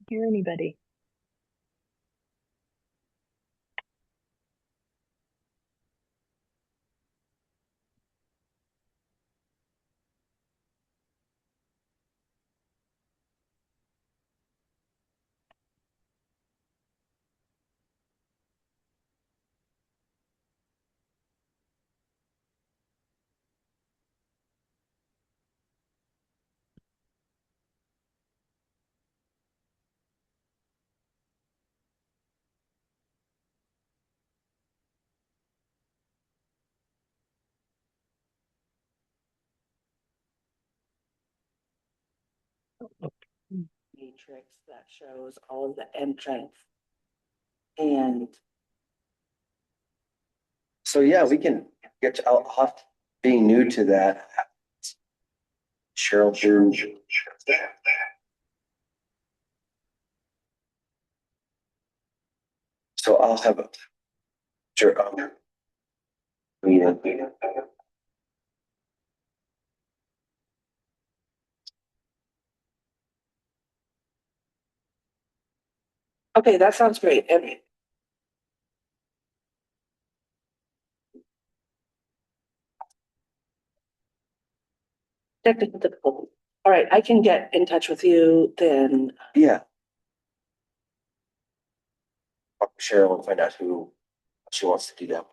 Hear anybody? Matrix that shows all of the entrance. And So yeah, we can get to, I'll have to- being new to that. Cheryl, so I'll have a sure meeting. okay, that sounds great. And technical difficulty. All right, I can get in touch with you then. Yeah. Talk to Cheryl and find out who she wants to do that.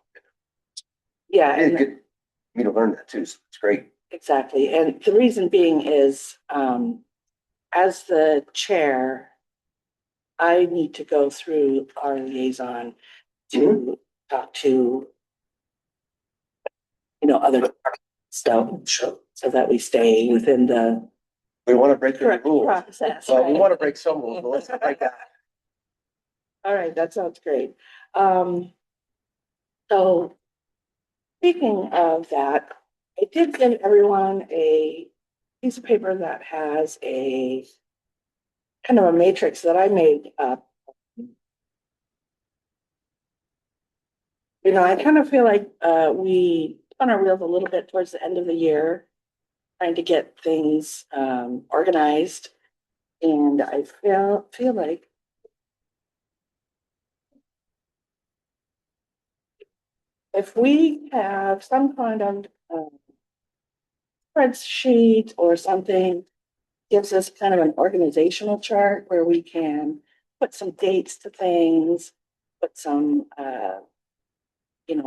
Yeah, It'd and be good for me to learn that too, so it's great. exactly. And the reason being is as the chair, I need to go through our liaison to talk to other stuff. Sure. So that we stay within the We want to break the correct rules. process. So we right? want to break some rules, but let's not break that. All right, that sounds great. So speaking of that, I did give everyone a piece of paper that has a kind of a matrix that I made up. I kind of feel like we spun our wheels a little bit towards the end of the year, trying to get things organized. And I feel like if we have some kind of spreadsheet or something, gives us kind of an organizational chart where we can put some dates to things, put some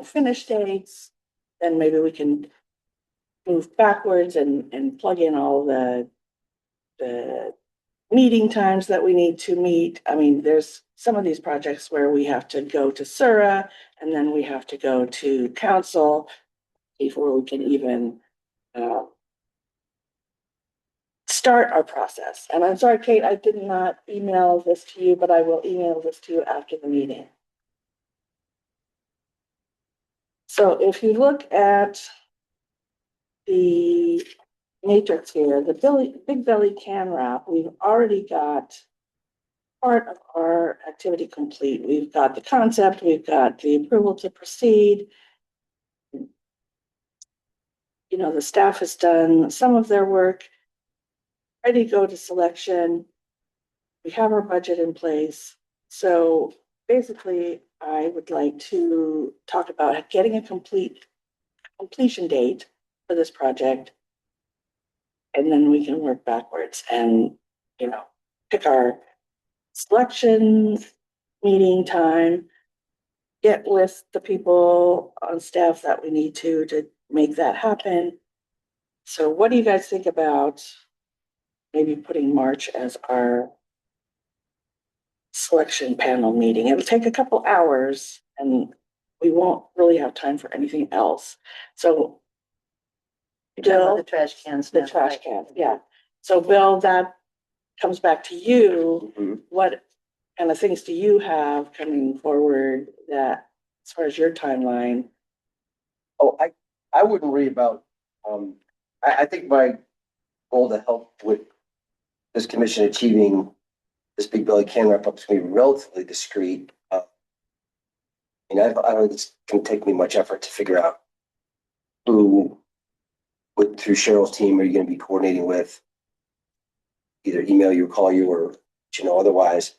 finish dates, then maybe we can move backwards and plug in all the meeting times that we need to meet. I mean, there's some of these projects where we have to go to Sura and then we have to go to council before we can even uh, start our process. And I'm sorry, Kate, I did not email this to you, but I will email this to you after the meeting. So if you look at the matrix here, the big belly can wrap, we've already got part of our activity complete. We've got the concept, we've got the approval to proceed. The staff has done some of their work, ready to go to selection. We have our budget in place. So basically, I would like to talk about getting a completion date for this project. And then we can work backwards and, pick our selection meeting time, get with the people on staff that we need to make that happen. So what do you guys think about maybe putting March as our selection panel meeting? It'll take a couple hours and we won't really have time for anything else. So Bill, the trash cans. the trash can, yeah. So Bill, that comes back to you. Mhm. What kind of things do you have coming forward that, as far as your timeline? Oh, I wouldn't worry about, I think my goal to help with this commission achieving this big belly can wrap up is going to be relatively discreet. I don't think it's going to take me much effort to figure out who, through Cheryl's team, are you going to be coordinating with? Either email you or call you or Otherwise,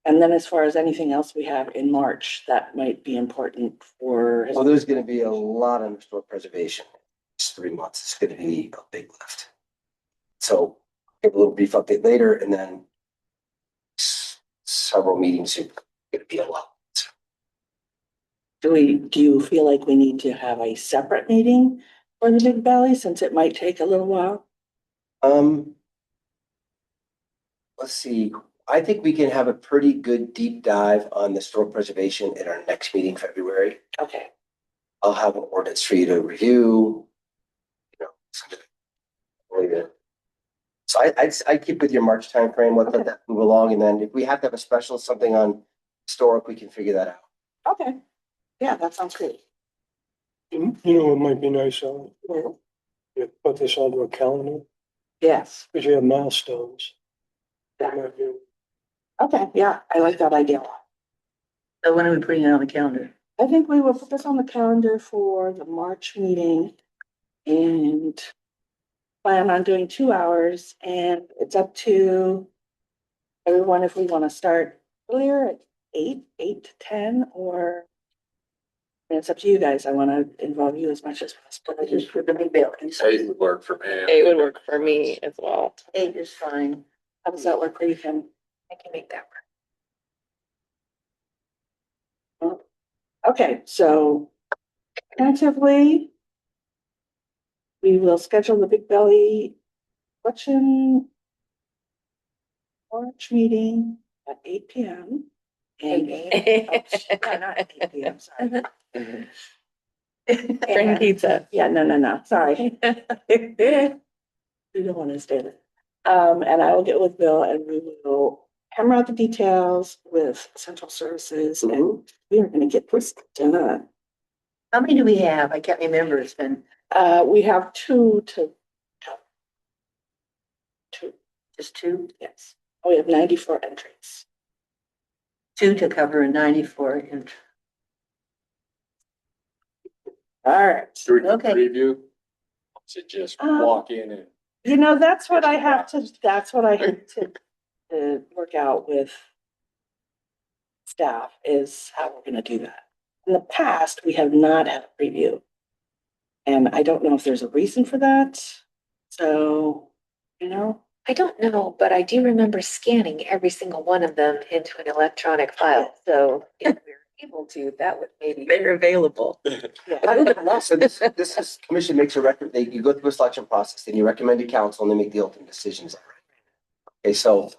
And then as far as anything else we have in March, that might be important for. well, there's gonna be a lot on historic preservation. It's 3 months. It's gonna be a big lift. So give a little brief update later and then several meetings are gonna be a lot. Do you feel like we need to have a separate meeting for the Big Belly since it might take a little while? Um, let's see. I think we can have a pretty good deep dive on the historic preservation at our next meeting, February. Okay, I'll have an ordinance for you to review. So I'd keep with your March timeframe, let Okay. that move along, and then if we have to have a special, something on historic, we can figure that out. okay. Yeah, that sounds great. You know, it might be nice, you put this onto a calendar, Yes, because you have milestones. That yeah. might be- Okay, yeah, I like that idea. So when are we putting it on the calendar? I think we will put this on the calendar for the March meeting and plan on doing 2 hours, and it's up to everyone if we want to start earlier at 8 to 10, or it's up to you guys. I want to involve you as much as possible. Just for the big buildings. 8 would work for me. It would work for me as well. 8 is fine. How does that work for you, Kim? I can make that Okay, so tentatively, we will schedule the Big Belly election March meeting at 8 p.m. And work. yeah, not 8 p.m., sorry. Bring pizza. Yeah, no, sorry. We don't want to stay there. And I will get with Bill and we will hammer out the details with central services and we are gonna get this done. How many do we have? I can't remember. It's been We have two to. Two, just 2, yes. We have 94 entries. 2 to cover and 94. And All right. Do we do Okay. preview? To just walk in and. You know, that's what I have to work out with staff is how we're gonna do that. In the past, we have not had a preview. And I don't know if there's a reason for that. So, I don't know, but I do remember scanning every single one of them into an electronic file. So if we're able to, that would maybe. they're available. yeah. So this is, commission makes a record, you go through a selection process, then you recommend to council and they make the ultimate decisions. Okay, so,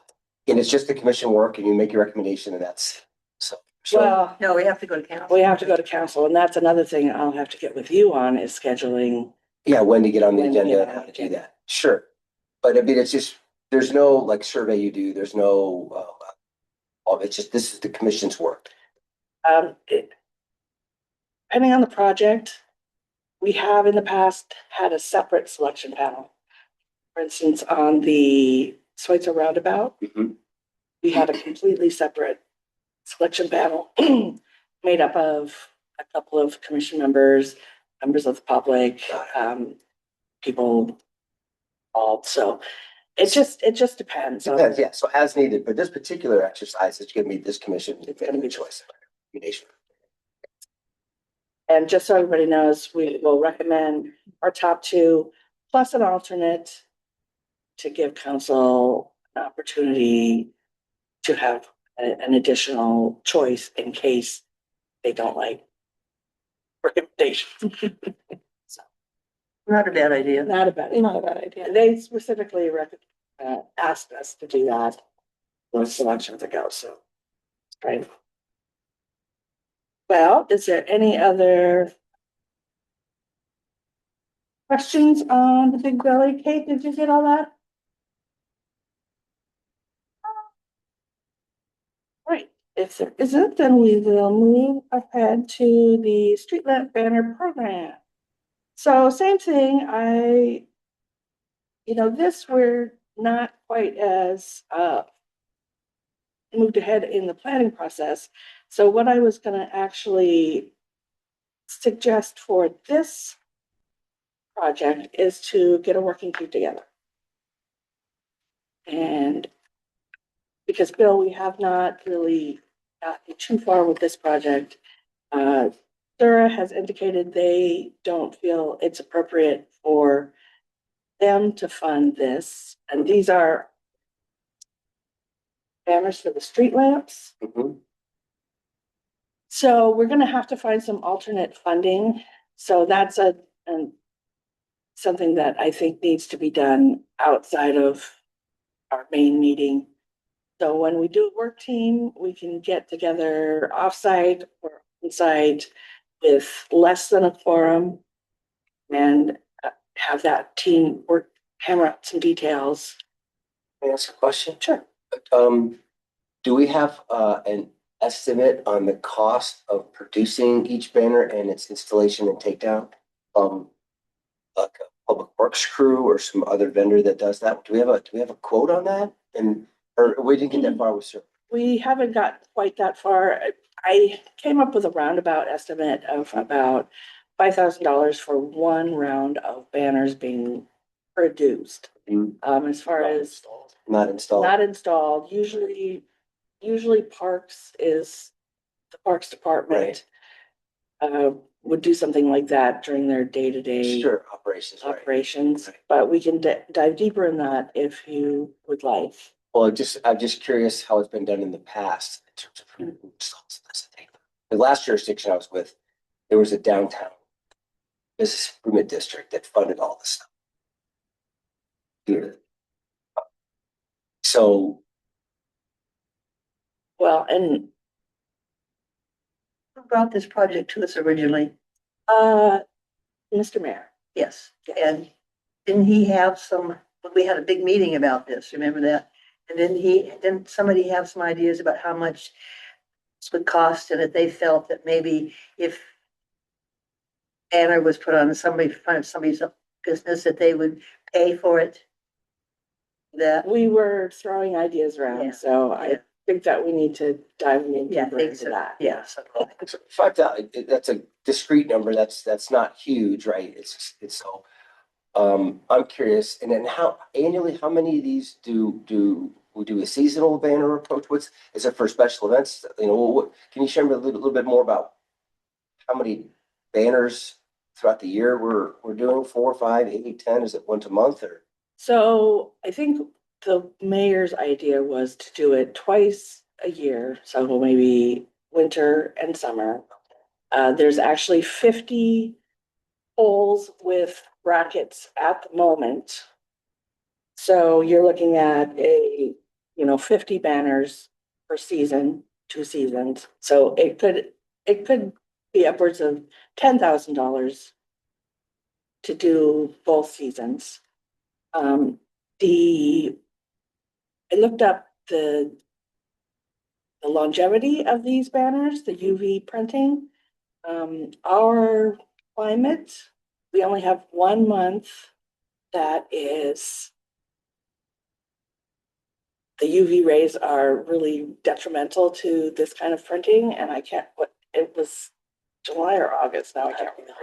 and it's just the commission work and you make your recommendation and that's, so. Well, No, we have to go to council. we have to go to council and that's another thing I'll have to get with you on is scheduling. Yeah, when to get on the When to agenda get and on how the to do agenda. that. Sure. But I mean, it's just, there's no like survey you do, there's no, it's just, this is the commission's work. Depending on the project, we have in the past had a separate selection panel. For instance, on the Schweitzer Roundabout, Mhm. we had a completely separate selection panel made up of a couple of commission members, members of the public, people involved. So it just depends. Depends, yeah, so as needed, but this particular exercise, it's gonna be this commission. It's gonna be choice. Recommendation. And just so everybody knows, we will recommend our top two plus an alternate to give council an opportunity to have an additional choice in case they don't like recommendations. Not a bad idea. Not a bad idea. They specifically asked us to do that those selections ago, so. Right. Well, is there any other questions on the Big Belly? Kate, did you get all that? Right, if there isn't, then we will move ahead to the street lamp banner program. So same thing, this we're not quite as moved ahead in the planning process. So what I was gonna actually suggest for this project is to get a working group together. And because Bill, we have not really gotten too far with this project. Sura has indicated they don't feel it's appropriate for them to fund this, and these are banners for the street lamps. Mhm. So we're gonna have to find some alternate funding. So that's something that I think needs to be done outside of our main meeting. So when we do a work team, we can get together offsite or inside with less than a quorum and have that team work, hammer out some details. May I ask a question? Sure. Do we have an estimate on the cost of producing each banner and its installation and takedown? Like a public works crew or some other vendor that does that? Do we have a quote on that? And, or we didn't get that far with Sir? We haven't got quite that far. I came up with a roundabout estimate of about $5,000 for one round of banners being produced. As far as Not installed. not installed, usually Parks is the Parks Department. Would do something like that during their day-to-day Sure, operations, right. operations, Right. but we can dive deeper in that if you would like. Well, I'm just curious how it's been done in the past in terms of who installs this. The last jurisdiction I was with, there was a downtown business improvement district that funded all this stuff. Here. So, Well, and Who brought this project to us originally? Mr. Mayor, Yes, and didn't he have some, we had a big meeting about this, remember that? And didn't somebody have some ideas about how much this would cost and that they felt that maybe if banner was put on somebody, front of somebody's business, that they would pay for it? That, we were throwing ideas Yeah, around, so I yeah. think that we need to dive in yeah, I deeper think into so, that. yeah, so. 5,000, that's a discrete number. That's not huge, right? It's so, I'm curious, and then how many of these do we do a seasonal banner approach? Is it for special events? You know, can you share me a little bit more about how many banners throughout the year we're doing? 4, 5, 8, 10? Is it once a month or? So I think the mayor's idea was to do it twice a year, so maybe winter and summer. There's actually 50 poles with brackets at the moment. So you're looking at 50 banners per season, 2 seasons. So it could be upwards of $10,000 to do both seasons. I looked up the longevity of these banners, the UV printing. Our climate, we only have 1 month that is, the UV rays are really detrimental to this kind of printing, and it was July or August, now I can't remember.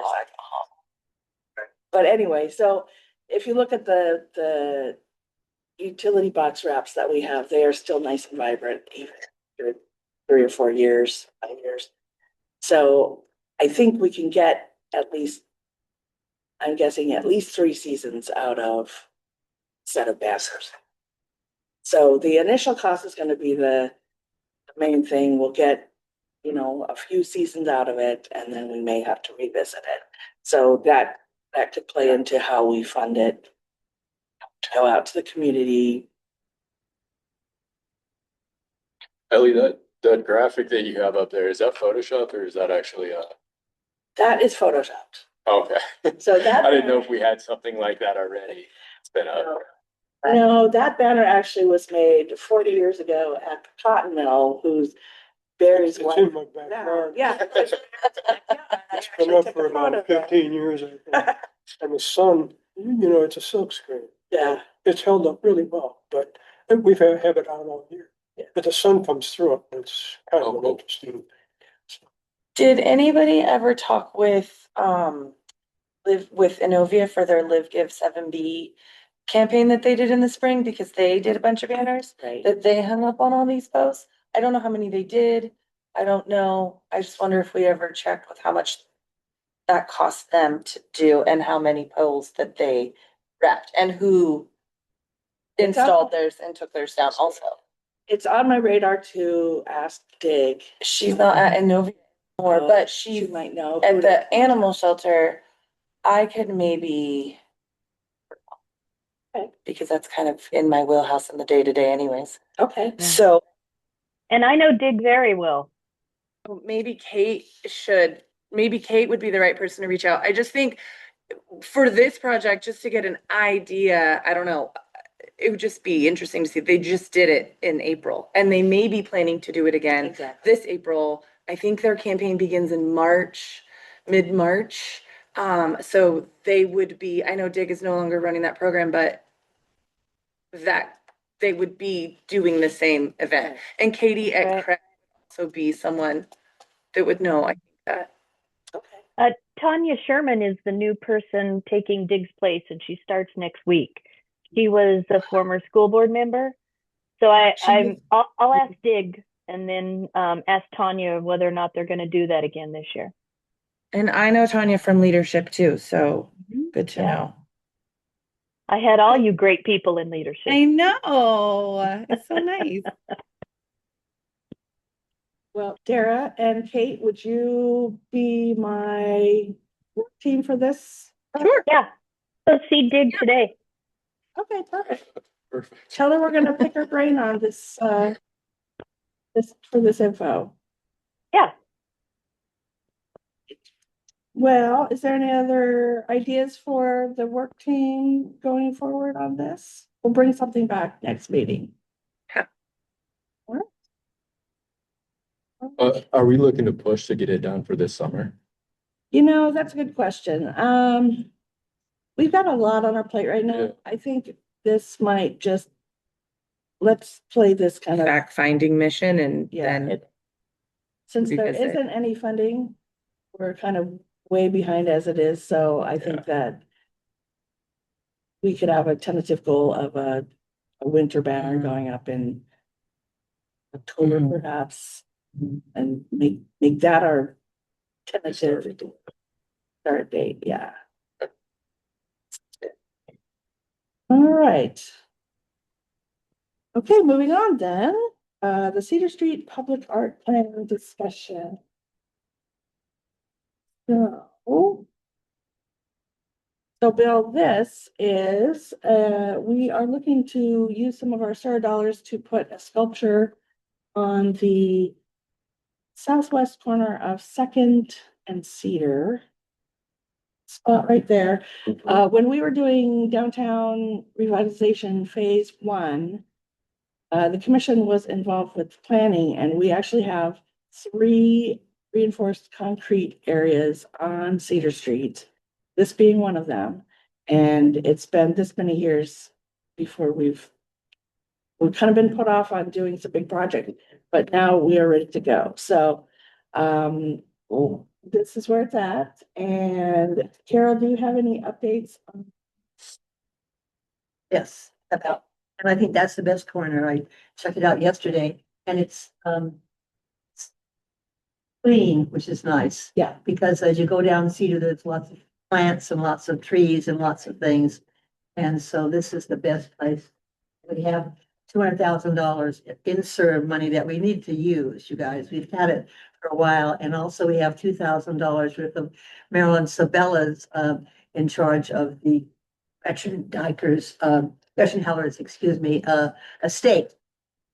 But anyway, so if you look at the utility box wraps that we have, they are still nice and vibrant, even after 3 or 4 years, 5 years. So I think we can get at least, I'm guessing at least 3 seasons out of a set of banners. So the initial cost is going to be the main thing. We'll get, a few seasons out of it, and then we may have to revisit it. So that could play into how we fund it, to go out to the community. Ellie, that graphic that you have up there, is that Photoshop or is that actually That is Photoshopped. okay. So that. I didn't know if we had something like that already. It's been up. No, that banner actually was made 40 years ago at the cotton mill, whose Barry's It's wife. in my backyard. Yeah. It's been up for about 15 years, I think. And the sun, it's a silk screen. Yeah, It's held up really well, but we've have it out all year. But the sun comes through it. It's kind of an cool. interesting. Did anybody ever talk with Innovia for their Live Give 7B campaign that they did in the spring, because they did a bunch of banners Right. that they hung up on all these posts. I don't know how many they did. I don't know. I just wonder if we ever checked with how much that cost them to do and how many poles that they wrapped and who It's up- installed theirs and took theirs down also. It's on my radar to ask Dig. She's not at Innovia anymore, but She she's might know. at the animal shelter. I could maybe. Okay. Because that's kind of in my wheelhouse in the day to day anyways. Okay. So And I know Dig very well. maybe Kate would be the right person to reach out. I just think for this project, just to get an idea, I don't know. It would just be interesting to see. They just did it in April and they may be planning to do it again Exactly. this April. I think their campaign begins in March, mid-March. So they would be, I know Dig is no longer running that program, but that they would be doing the same event. And Katie at Right. Craig would also be someone that would know, I think that. Okay. Tanya Sherman is the new person taking Dig's place, and she starts next week. She was a former school board member. So I'll ask Dig and then ask Tanya whether or not they're going to do that again this year. And I know Tanya from leadership too, so good to Yeah. know. I had all you great people in leadership. I know. It's so nice. Well, Dara and Kate, would you be my work team for this? Sure. Yeah. Go see Dig today. Okay, perfect. Perfect. Tell her we're gonna pick her brain on this, for this info. Yeah. Well, is there any other ideas for the work team going forward on this? We'll bring something back next meeting. Are we looking to push to get it done for this summer? You know, that's a good question. We've got a lot on our plate right now. Yeah. I think this might just, let's play this kind of, Fact finding mission and yeah. then Since there revisit. isn't any funding, we're kind of way behind as it is, so I think that we could have a tentative goal of a winter banner Mhm. going up in October Mhm. perhaps, and make that our tentative start date, yeah. All right. Okay, moving on then, the Cedar Street Public Art Plan discussion. So Bill, this is, we are looking to use some of our SARA dollars to put a sculpture on the southwest corner of Second and Cedar. Spot right there. When we were doing downtown revitalization phase 1, the commission was involved with planning, and we actually have 3 reinforced concrete areas on Cedar Street, this being one of them. And it's been this many years before we've kind of been put off on doing some big project, but now we are ready to go. So this is where it's at. And Carol, do you have any updates on? Yes, about, and I think that's the best corner. I checked it out yesterday and it's clean, which is nice. Yeah. Because as you go down Cedar, there's lots of plants and lots of trees and lots of things. And so this is the best place. We have $200,000 in SERB money that we need to use, you guys. We've had it for a while. And also we have $2,000 worth of Marilyn Sabella's in charge of the Gretchen Heller's, estate.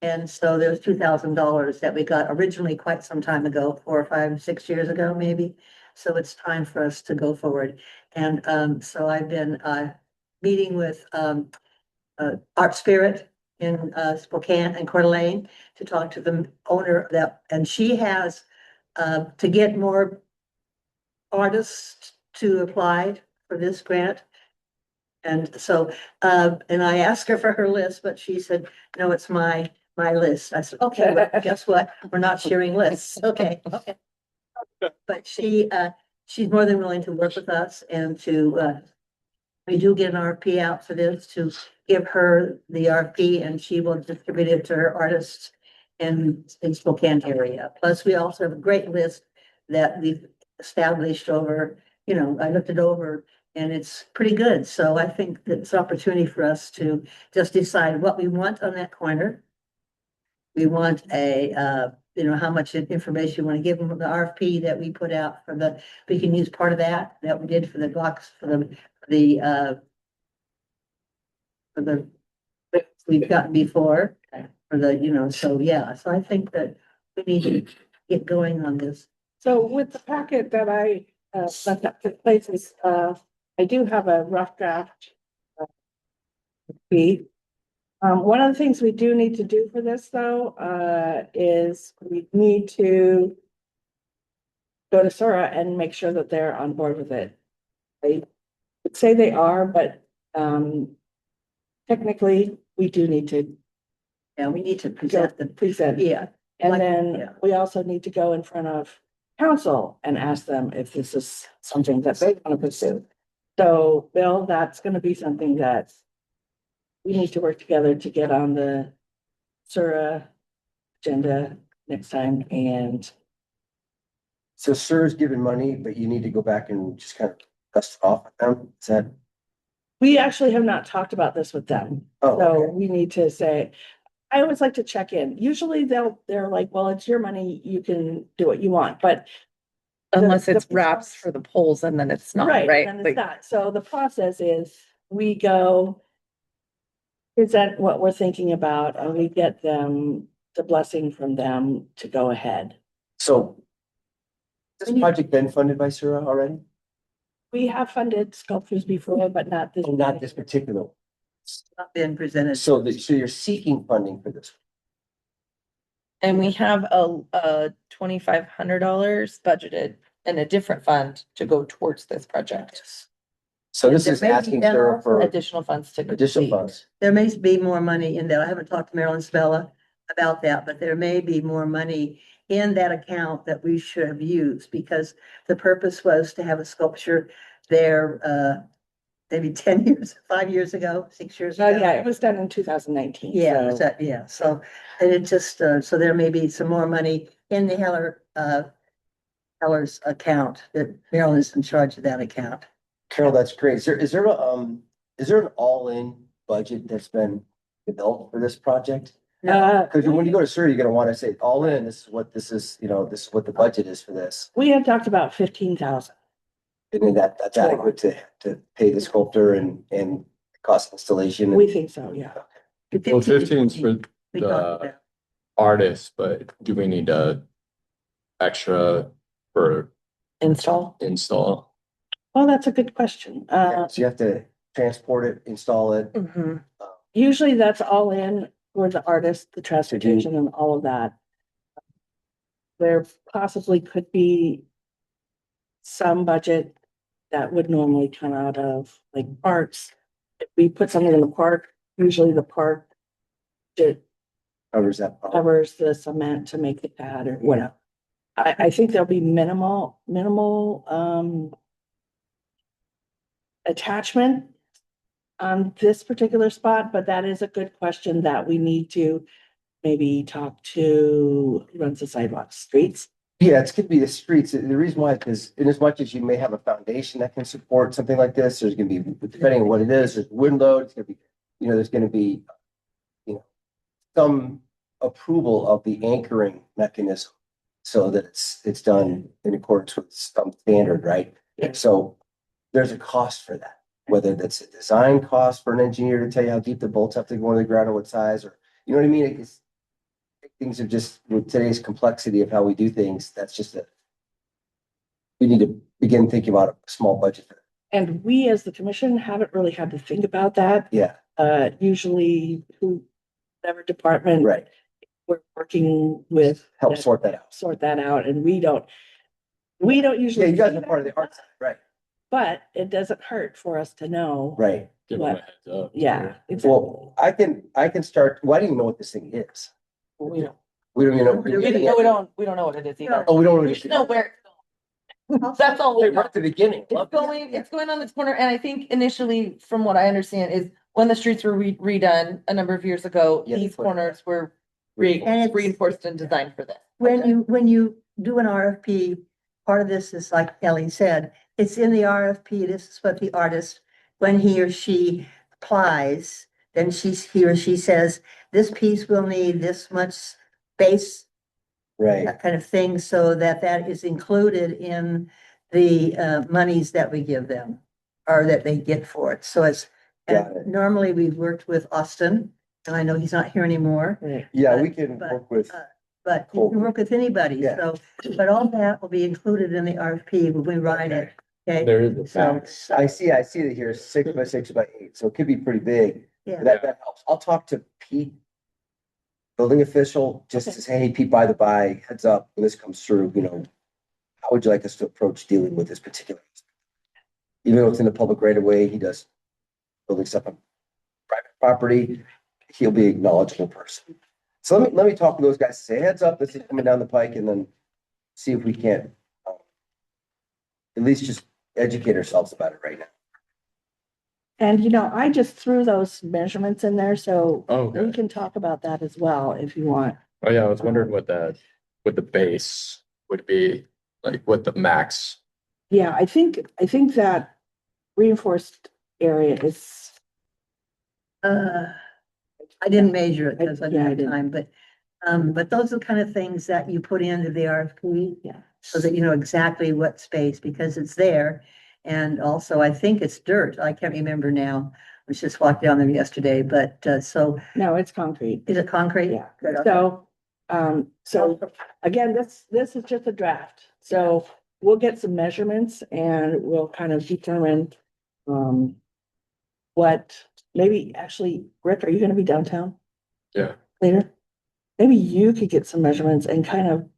And so there's $2,000 that we got originally quite some time ago, 4 or 5, 6 years ago, maybe. So it's time for us to go forward. And so I've been meeting with Art Spirit in Spokane and Coeur d'Alene to talk to the owner of that, and she has to get more artists to apply for this grant. And so, and I asked her for her list, but she said, no, it's my list. I said, okay, well, guess what? We're not sharing lists. Okay. But she's more than willing to work with us and to we do get an RFP out for this, to give her the RFP and she will distribute it to her artists in Spokane area. Plus, we also have a great list that we've established over, I looked it over and it's pretty good. So I think that it's an opportunity for us to just decide what we want on that corner. We want how much information we want to give them, the RFP that we put out we can use part of that we did for the blocks, for the we've gotten before, for so yeah, so I think that we need to get going on this. So with the packet that I left up to places, I do have a rough draft. Fee. One of the things we do need to do for this though, is we need to go to Sora and make sure that they're on board with it. I would say they are, but technically we do need to Yeah, we need to go present the, present. yeah, And Like- then yeah. we also need to go in front of council and ask them if this is something that they want to pursue. So, Bill, that's gonna be something that we need to work together to get on the Sura agenda next time, and So SIR's given money, but you need to go back and just kind of dust it off with them. Is that? we actually have not talked about this with them. Oh, So okay. we need to say, I always like to check in. Usually they're like, well, it's your money, you can do what you want, but Unless it's the- wraps for the polls and then it's not, right, right? and it's Like, not. So the process is we go present what we're thinking about and we get them the blessing from them to go ahead. So has this project been funded by SIRA already? We have funded sculptures before, but not this. Oh, not this particular one. not been presented. So you're seeking funding for this. and we have a $2,500 budgeted in a different fund to go towards this project. So this There is may be asking then SIRA also for Additional funds to additional complete. funds. There may be more money in there. I haven't talked to Marilyn Spella about that, but there may be more money in that account that we should have used, because the purpose was to have a sculpture there, maybe 10 years, 5 years ago, 6 years Oh, ago. yeah, it was done in 2019. Yeah, so- yeah, so, and it just, so there may be some more money in the Heller's account, that Marilyn is in charge of that account. Carol, that's great. Is there an all-in budget that's been developed for this project? Because when you go to SIRA, you're gonna want to say, all in, this is what this is, this is what the budget is for this. We had talked about 15,000. And then that's adequate to pay the sculptor and cost installation. We think so, yeah. Well, 15's for We talked the about. artist, but do we need extra for Install. install? Well, that's a good question. So you have to transport it, install it. Mm-hmm. Usually that's all in for the artist, the transportation and all of that. There possibly could be some budget that would normally come out of like parks. If we put something in the park, usually the park Covers that. part. covers the cement to make the pad or whatever. I think there'll be minimal, attachment on this particular spot, but that is a good question that we need to maybe talk to who runs the sidewalks, streets. Yeah, it's could be the streets. The reason why is in as much as you may have a foundation that can support something like this, there's gonna be, depending on what it is, there's wind load, it's gonna be, there's gonna be, some approval of the anchoring mechanism so that it's done in accordance with some standard, right? Yeah. So there's a cost for that, whether that's a design cost for an engineer to tell you how deep the bolts have to go in the ground or what size, or, you know what I mean? It's, things are just, with today's complexity of how we do things, that's just we need to begin thinking about a small budget for that. And we, as the commission, haven't really had to think about that. Yeah, Usually whatever department right. we're working with. Help sort that out. Sort that out, and we don't usually. Yeah, you guys see are part of the that, art side, right? But it doesn't hurt for us to know. Right. Give them a heads up. Yeah, exactly. Well, I can start, well, I don't even know what this thing is. We don't, We don't even know. we don't know what it is either. Oh, we don't know. We just know where. That's all. Right at the beginning. It's going on this corner, and I think initially, from what I understand, is when the streets were redone a number of years ago, Yeah, these they put- corners were And it's- reinforced and designed for this. When you do an RFP, part of this is like Ellie said, it's in the RFP, this is what the artist, when he or she applies, then he or she says, this piece will need this much space, Right, that kind of thing, so that that is included in the monies that we give them or that they get for it. So it's, and Got it. normally we've worked with Austin, and I know he's not here anymore. yeah, we can But- work with, But you can work with anybody, Yeah. so, but all that will be included in the RFP when we write it, okay? There is a So, max. I see that here, 6 by 6 by 8, so it could be pretty big. yeah, That helps. I'll talk to Pete, building official, just to say, hey, Pete, by the by, heads up, when this comes through, how would you like us to approach dealing with this particular? Even though it's in the public right of way, he does building stuff on private property, he'll be an knowledgeable person. So let me talk to those guys, say, heads up, this is coming down the pike, and then see if we can't at least just educate ourselves about it right now. And I just threw those measurements in there, so Oh, we okay. can talk about that as well if you want. Oh, yeah, I was wondering what the base would be, like what the max. Yeah, I think that reinforced area is, I didn't measure it because I Yeah, I didn't have didn't. time, but those are the kind of things that you put into the RFP. Yeah. So that you know exactly what space, because it's there. And also, I think it's dirt. I can't remember now. I was just walked down there yesterday, but, so no, it's concrete. is it concrete? Yeah. Good, okay. So again, this is just a draft. So we'll get some measurements and we'll kind of determine what, maybe actually, Rick, are you gonna be downtown Yeah, later? Maybe you could get some measurements and kind of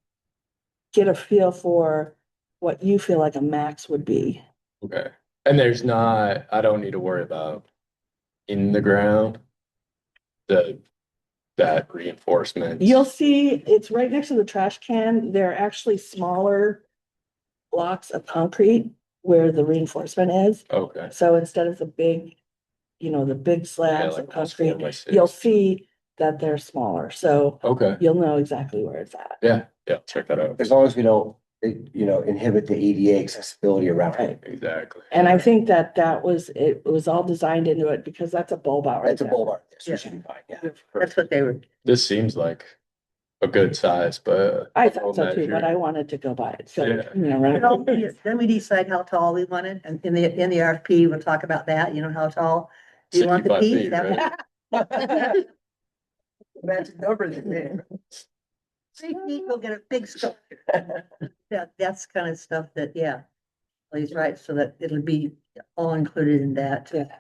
get a feel for what you feel like a max would be. okay. And I don't need to worry about in the ground, that reinforcement. You'll see, it's right next to the trash can. They're actually smaller blocks of concrete where the reinforcement is. Okay. So instead of the big, the big slabs like of almost concrete, 4x6. you'll see that they're smaller. So Okay, you'll know exactly where it's at. yeah, check that out. As long as we don't, inhibit the ADA accessibility around it. Exactly. And I think it was all designed into it because that's a bulb out right It's a there. boulevard, so Yeah. we should be fine, yeah. That's what they were. This seems like a good size, but. I I'll thought so too, but measure. I wanted to go by it. So, Yeah. right. Then we decide how tall we want it, and in the RFP, we'll talk about that, how tall. Do you want the 65 piece? feet, That- right? Magic number there. 3 feet, we'll get a big scope. That's kind of stuff that, yeah. He's right, so that it'll be all included in that. Yeah.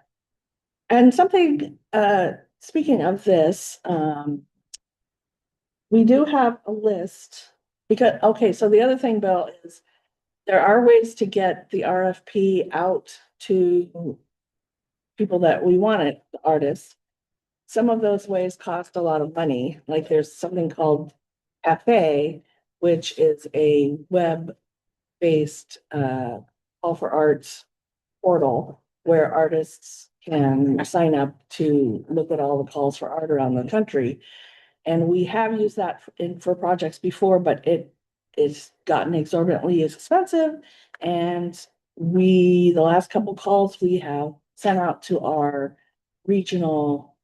And something, speaking of this, we do have a list because, okay, so the other thing, Bill, is there are ways to get the RFP out to people that we want it, the artists. Some of those ways cost a lot of money, like there's something called Cafe, which is a web-based, call for arts portal where artists can sign up to look at all the calls for art around the country. And we have used that for projects before, but it is gotten exorbitantly expensive. And the last couple calls we have sent out to our regional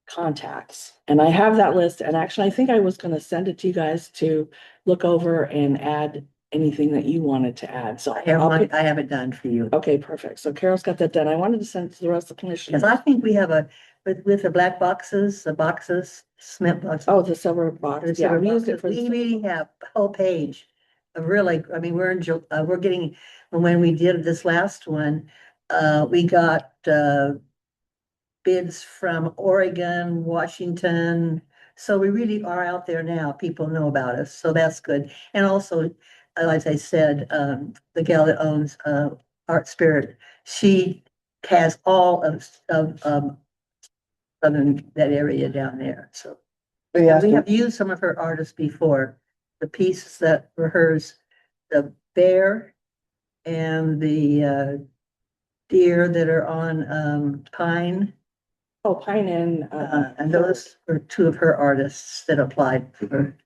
contacts. And I have that list, and actually, I think I was gonna send it to you guys to look over and add anything that you wanted to add. So I have it done for you. okay, perfect. So Carol's got that done. I wanted to send it to the rest of the commission. Because I think we have with the black boxes, cement boxes. Oh, the silver box. Yeah, we used it for. We really have a whole page of really, I mean, we're getting, when we did this last one, we got, bids from Oregon, Washington. So we really are out there now. People know about us, so that's good. And also, as I said, the gal that owns, Art Spirit, she has all of, southern, that area down there, so. Let me ask We you, have used some of her artists before, the pieces that were hers, the bear and the deer that are on Pine. Oh, Pine And those are two of her artists that applied for.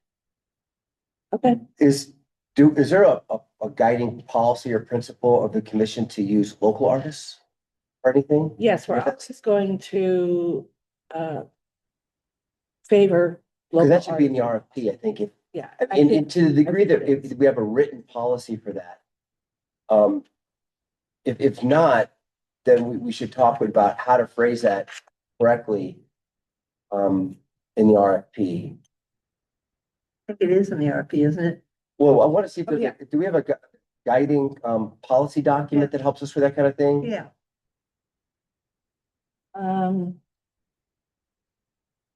okay, Is there a guiding policy or principle of the commission to use local artists or anything? yes, we're always going to, favor Because local that should be in the art. RFP, I think, if, Yeah. I and think- to the degree I think that it if is. we have a written policy for that. If not, then we should talk about how to phrase that correctly. In the RFP. I think it is in the RP, isn't it? Well, I want to see if Oh, there's, do we have a guiding, policy document that helps us with that kind of thing? Yeah.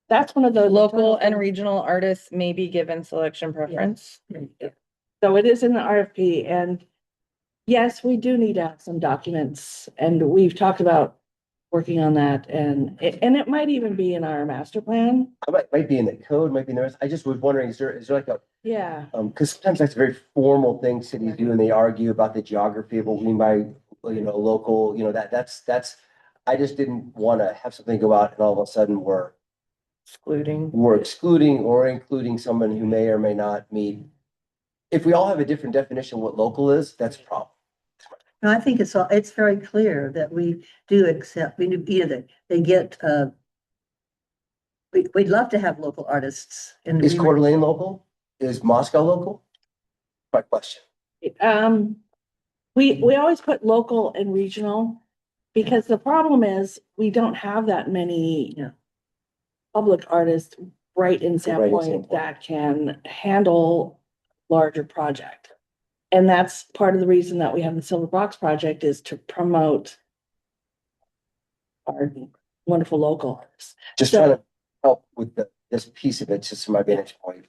That's one of the Local and regional artists may be given selection preference. So it is in the RFP, and yes, we do need to have some documents, and we've talked about working on that, and it might even be in our master plan. I might be in the code, might be in the rest. I just was wondering, is there like a, Yeah, because sometimes that's a very formal thing cities do, and they argue about the geography of what we mean by, local, that's, I just didn't want to have something go out and all of a sudden we're excluding or including someone who may or may not meet. If we all have a different definition of what local is, that's a problem. No, I think it's very clear that we do accept, we do, that they get, we'd love to have local artists and. Is Coeur d'Alene local? Is Moscow local? My question. we always put local and regional, because the problem is, we don't have that many public artists right in Sandpoint that can handle larger project. And that's part of the reason that we have the Silver Box Project, is to promote our wonderful local artists. Just So- trying to help with this piece of it, just from my vantage point.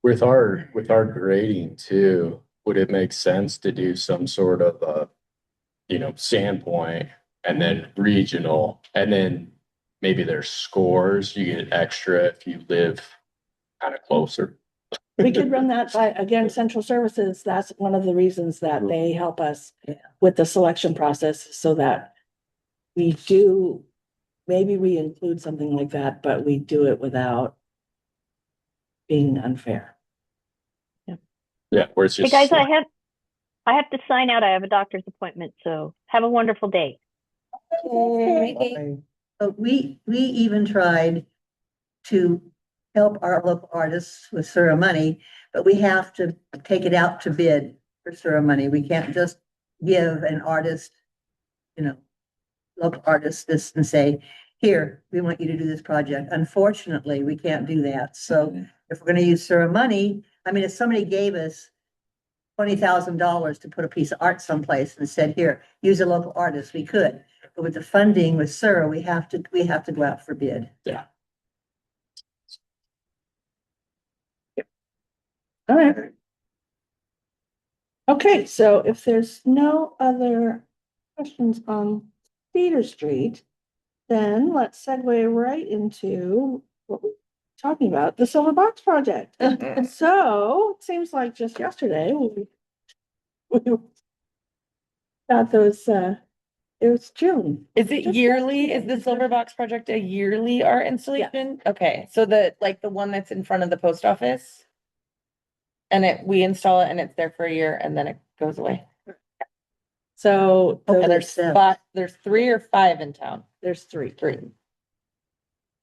With our grading too, would it make sense to do some sort of Sandpoint and then regional, and then maybe there's scores, you get extra if you live kind of closer? We could run that by, again, central services. That's one of the reasons that they help us Yeah. with the selection process, so that we do, maybe we include something like that, but we do it without being unfair. Yeah, where it's Hey just. guys, I have to sign out. I have a doctor's appointment, so have a wonderful day. But we even tried to help our local artists with Sura money, but we have to take it out to bid for Sura money. We can't just give an artist, local artist this and say, here, we want you to do this project. Unfortunately, we can't do that. So if we're gonna use Sura money, I mean, if somebody gave us $20,000 to put a piece of art someplace and said, here, use a local artist, we could. But with the funding with Sura, we have to go out for bid. All right. Okay, so if there's no other questions on Cedar Street, then let's segue right into what we're talking about, the Silver Box Project. So it seems like just yesterday, we got those, it was June. Is it Just yearly? yesterday. Is the Silver Box Project a yearly art installation? Okay, so the one that's in front of the post office? And we install it and it's there for a year and then it goes away. So And there's Hopefully there's 3 or 5 in town. there's three. 3.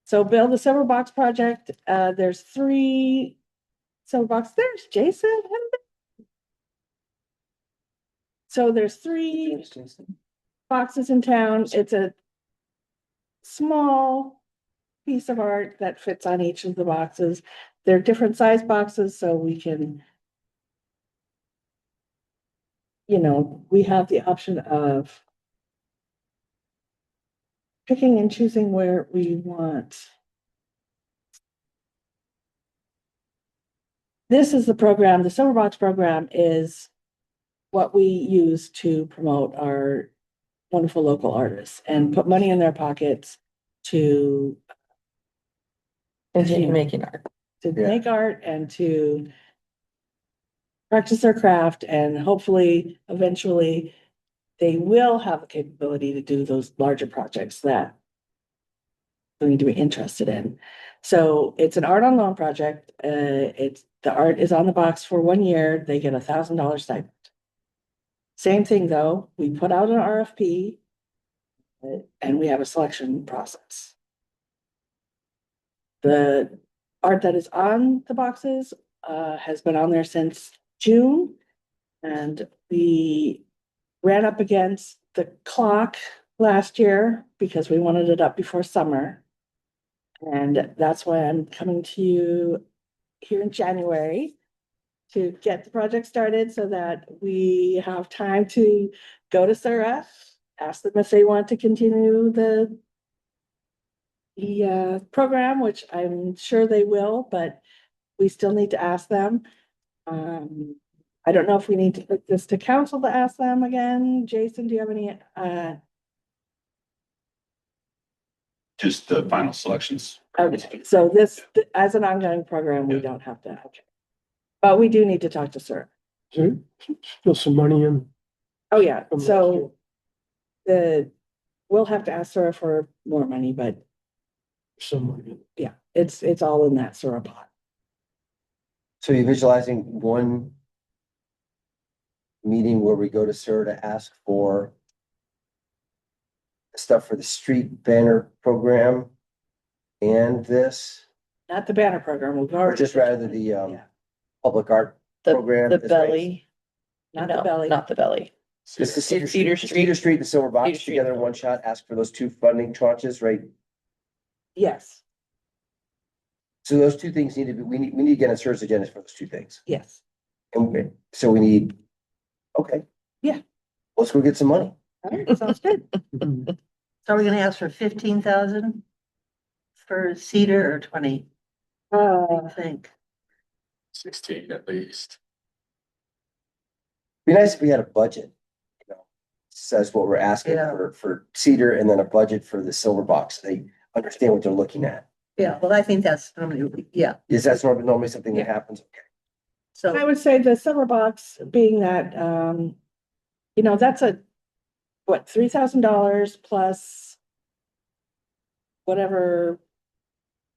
So Bill, the Silver Box Project, there's 3 Silver Box. There's Jason. So there's 3 boxes in town. It's a small piece of art that fits on each of the boxes. They're different size boxes, so we can, we have the option of picking and choosing where we want. This is the program. The Silver Box program is what we use to promote our wonderful local artists and put money in their pockets to Continue making art. make art and to practice their craft, and hopefully, eventually, they will have the capability to do those larger projects that we need to be interested in. So it's an art on loan project. The art is on the box for 1 year. They get $1,000 stipend. Same thing though, we put out an RFP and we have a selection process. The art that is on the boxes has been on there since June. And we ran up against the clock last year because we wanted it up before summer. And that's why I'm coming to you here in January to get the project started so that we have time to go to Surf, ask them if they want to continue the program, which I'm sure they will, but we still need to ask them. I don't know if we need to put this to council to ask them again. Jason, do you have any, Just the final selections. okay, so this, as an ongoing program, we don't have to, okay. But we do need to talk to Sir. Is there still some money in? Oh, yeah, from last so we'll have to ask Sir for more money, but Some money. yeah, it's all in that Sir pot. So you're visualizing one meeting where we go to SIR to ask for stuff for the street banner program and this, Not the banner program, we've or already. just rather the Yeah. public art program? The is belly. Not the No, belly. Not the belly. It's the Cedar Cedar Street, Street. Cedar Street and Silver Cedar Box Street. together in one shot, ask for those two funding tranches, right? Yes, So those two things need to be, we need to get on SIR's agenda for those two things. yes. So we need, okay. Yeah. Let's go get some money. All right, sounds good. So we're gonna ask for 15,000 for Cedar or 20? What do you think? 16 at least. Be nice if we had a budget, you know, says what we're asking Yeah. for Cedar and then a budget for the Silver Box. They understand what they're looking at. Yeah, well, I think that's normally, yeah, Is that normally something that happens? Okay. I so, would say the silver box being that, that's what, $3,000 plus whatever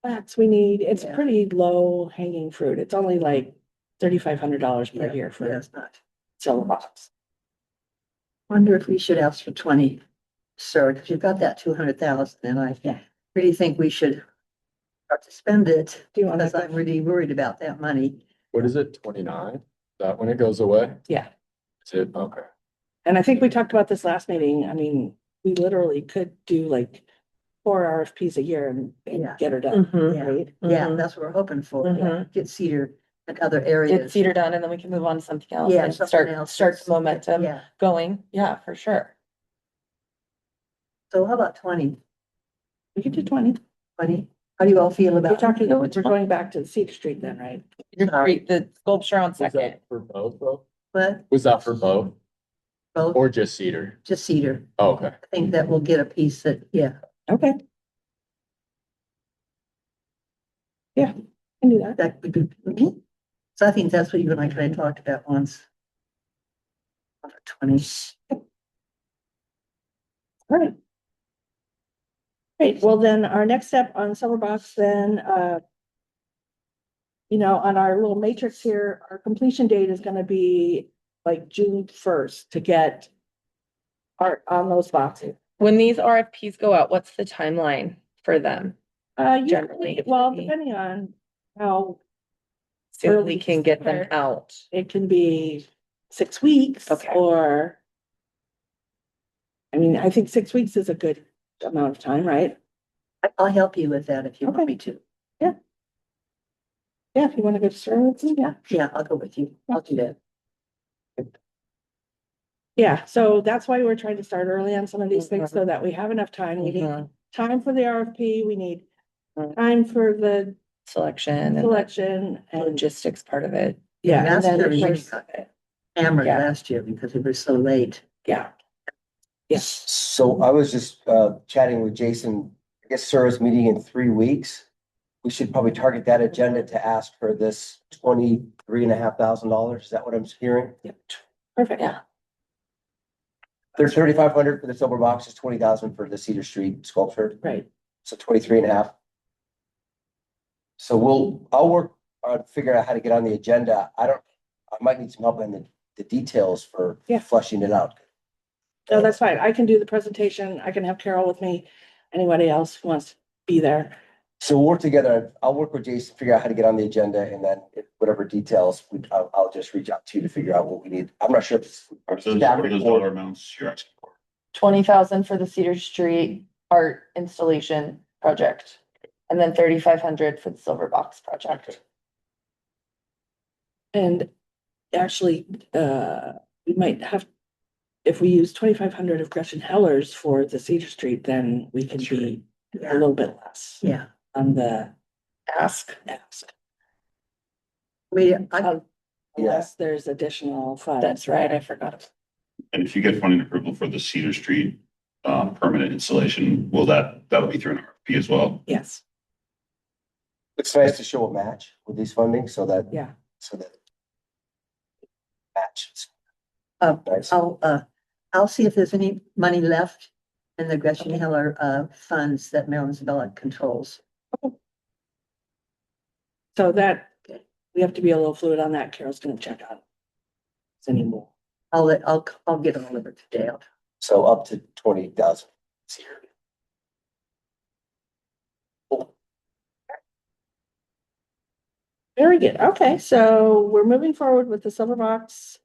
plants we need. It's Yeah. pretty low hanging fruit. It's only like $3,500 per yeah, year for yeah, it's not. silver box. Wonder if we should ask for 20, sir, because you've got that 200,000 and I Yeah. really think we should start to spend it. Do you want Because to? I'm really worried about that money. What is it, 29? Is that when it goes away? Yeah. Is it? Okay. And I think we talked about this last meeting. I mean, we literally could do like 4 RFPs a year and Yeah. get her done, Mhm. Yeah, right? yeah, Mhm. that's what we're hoping for. Mhm. Get Cedar and other Get areas. Cedar done and then we can move on to something else Yeah, and something start else the that's- momentum Yeah, going. Yeah, for sure. so how about 20? We could do 20. 20? How do you all feel We're about? talking, No, we're it's going back to Cedar Street then, right? Cedar Street, the sculpture on Was Second. that for both though? What? Was that for both Both, or just Cedar? just Cedar. Oh, okay. I think that will get a piece that, yeah, Okay. Yeah, can do that. that would be, okay. So I think that's what you and I kind of talked about once. 20. All right. Great, well then, our next step on Silver Box then, on our little matrix here, our completion date is gonna be like June 1st to get art on those boxes. When these RFPs go out, what's the timeline for them? Generally, well, depending on how So Early we can get them summer. out. it can be 6 weeks Okay. or. I mean, I think 6 weeks is a good amount of time, right? I'll help you with that if you want Okay. me to. Yeah, if you wanna go to Sterling, yeah. Yeah, I'll go with you. I'll do that. Yeah, so that's why we're trying to start early on some of these things so that we have enough time. We need Mhm. time for the RFP, we need Mhm. time for the Selection and the selection and, logistics part of it. yeah, And and that's then the of really course, hammered Yeah. last year because it was so late. yeah. Yes, So I was just chatting with Jason. I guess SIR is meeting in 3 weeks. we should probably target that agenda to ask for this $23,500. Is that what I'm hearing? Perfect. Yeah. There's 3,500 for the silver box, is 20,000 for the Cedar Street sculpture, Right. so 23.5. So I'll work on figuring out how to get on the agenda. I might need some help in the details for Yeah. fleshing it out. No, that's fine. I can do the presentation. I can have Carol with me. Anybody else who wants to be there. So we'll work together. I'll work with Jason, figure out how to get on the agenda, and then if whatever details, I'll just reach out to you to figure out what we need. I'm not sure if it's. Are those dollar amounts you're asking for? 20,000 for the Cedar Street art installation project. And then 3,500 for the Silver Box project. And actually, we might have, if we use 2,500 of Gretchen Heller's for the Cedar Street, then we can be a little bit less Yeah. on the ask. I mean, Unless there's additional funds. That's right, I forgot. And if you get funding approval for the Cedar Street permanent installation, will that'll be through an RFP as well? Yes, It's nice to show a match with these funding so that. yeah. So that. Matches. Nice. I'll see if there's any money left in the Gretchen Heller funds that Maryland's Ballot controls. So that, we have to be a little fluid on that. Carol's gonna check on anymore. I'll get all of it today. So up to 20,000. Very good. Okay, so we're moving forward with the silver box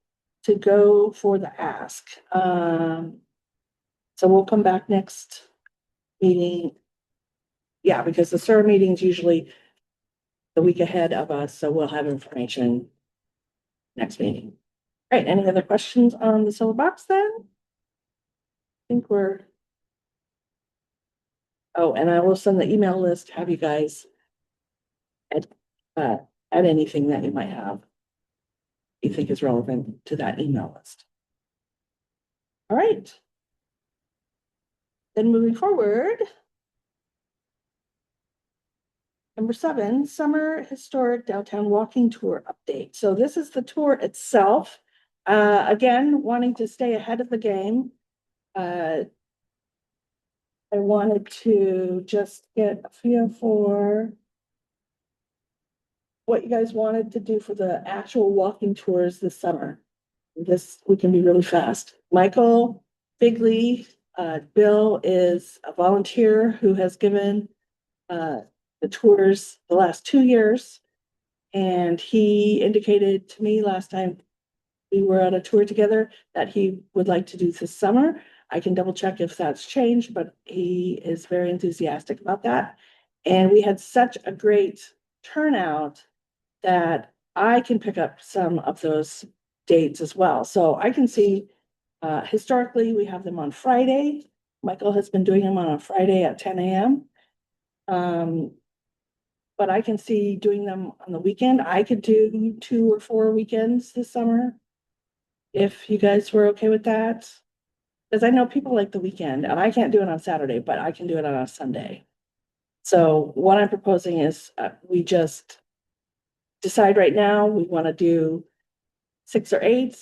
to go for the ask. So we'll come back next meeting. Yeah, because the SUR meeting's usually the week ahead of us, so we'll have information next meeting. All right, any other questions on the silver box then? I think we're. Oh, and I will send the email list, have you guys add anything that you might have you think is relevant to that email list. All right. Then moving forward. Number 7, Summer Historic Downtown Walking Tour Update. So this is the tour itself. Again, wanting to stay ahead of the game. I wanted to just get a feel for what you guys wanted to do for the actual walking tours this summer. We can be really fast. Michael Bigley, Bill is a volunteer who has given the tours the last 2 years. And he indicated to me last time we were on a tour together that he would like to do this summer. I can double check if that's changed, but he is very enthusiastic about that. And we had such a great turnout that I can pick up some of those dates as well. So I can see, historically, we have them on Friday. Michael has been doing them on a Friday at 10 a.m. But I can see doing them on the weekend. I could do 2 or 4 weekends this summer. If you guys were okay with that. Because I know people like the weekend, and I can't do it on Saturday, but I can do it on a Sunday. So what I'm proposing is we just decide right now, we want to do 6 or 8.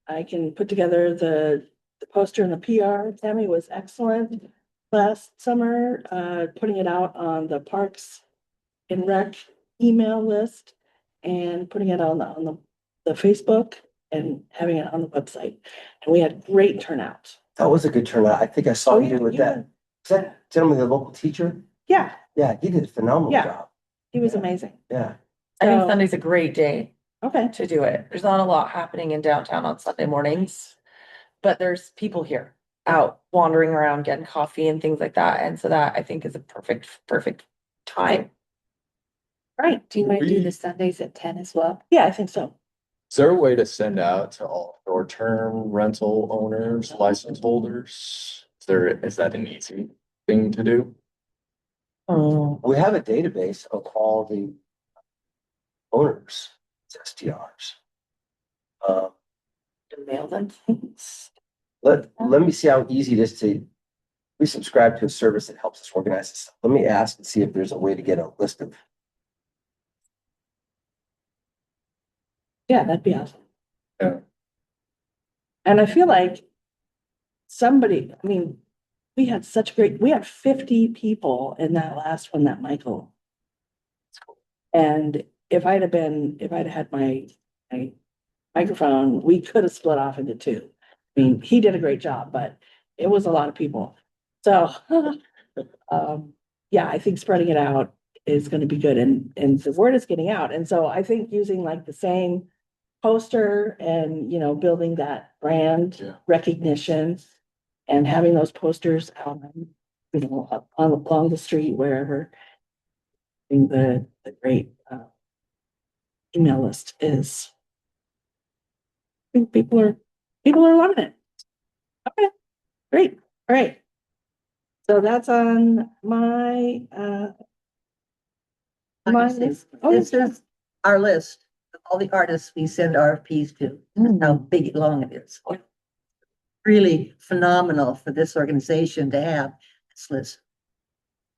I can put together the poster and the PR. Tammy was excellent last summer, putting it out on the Parks and Rec email list and putting it on the Facebook and having it on the website. And we had great turnout. That was a good turnout. I think I saw Oh, you yeah, with you that. were- Is that gentleman, the local teacher? Yeah, Yeah, he did a phenomenal Yeah. job. he was amazing. Yeah. I think So- Sunday's a great day Okay, to do it. There's not a lot happening in downtown on Sunday mornings. But there's people here out wandering around getting coffee and things like that. And so that I think is a perfect time. right. Do you want to do the Sundays at 10 as well? Yeah, I think so. Is there a way to send out to all short-term rental owners, license holders? Is that an easy thing to do? We have a database of all the owners, it's STRs. To mail them things? Let me see how easy it is we subscribe to a service that helps us organize this. Let me ask and see if there's a way to get a list of Yeah, that'd be awesome. Yeah. And I feel like somebody, I mean, we had 50 people in that last one, that Michael. And if I'd have had my microphone, we could have split off into two. I mean, he did a great job, but it was a lot of people. So, yeah, I think spreading it out is gonna be good and the word is getting out. And so I think using like the same poster and, building that brand Yeah. recognition and having those posters out, up along the street, wherever. I think the great, email list is. I think people are loving it. Okay, great, all right. So that's on my, my list. Oh, This yeah. is our list of all the artists we send RFPs to, how big, long it is. Really phenomenal for this organization to have this list.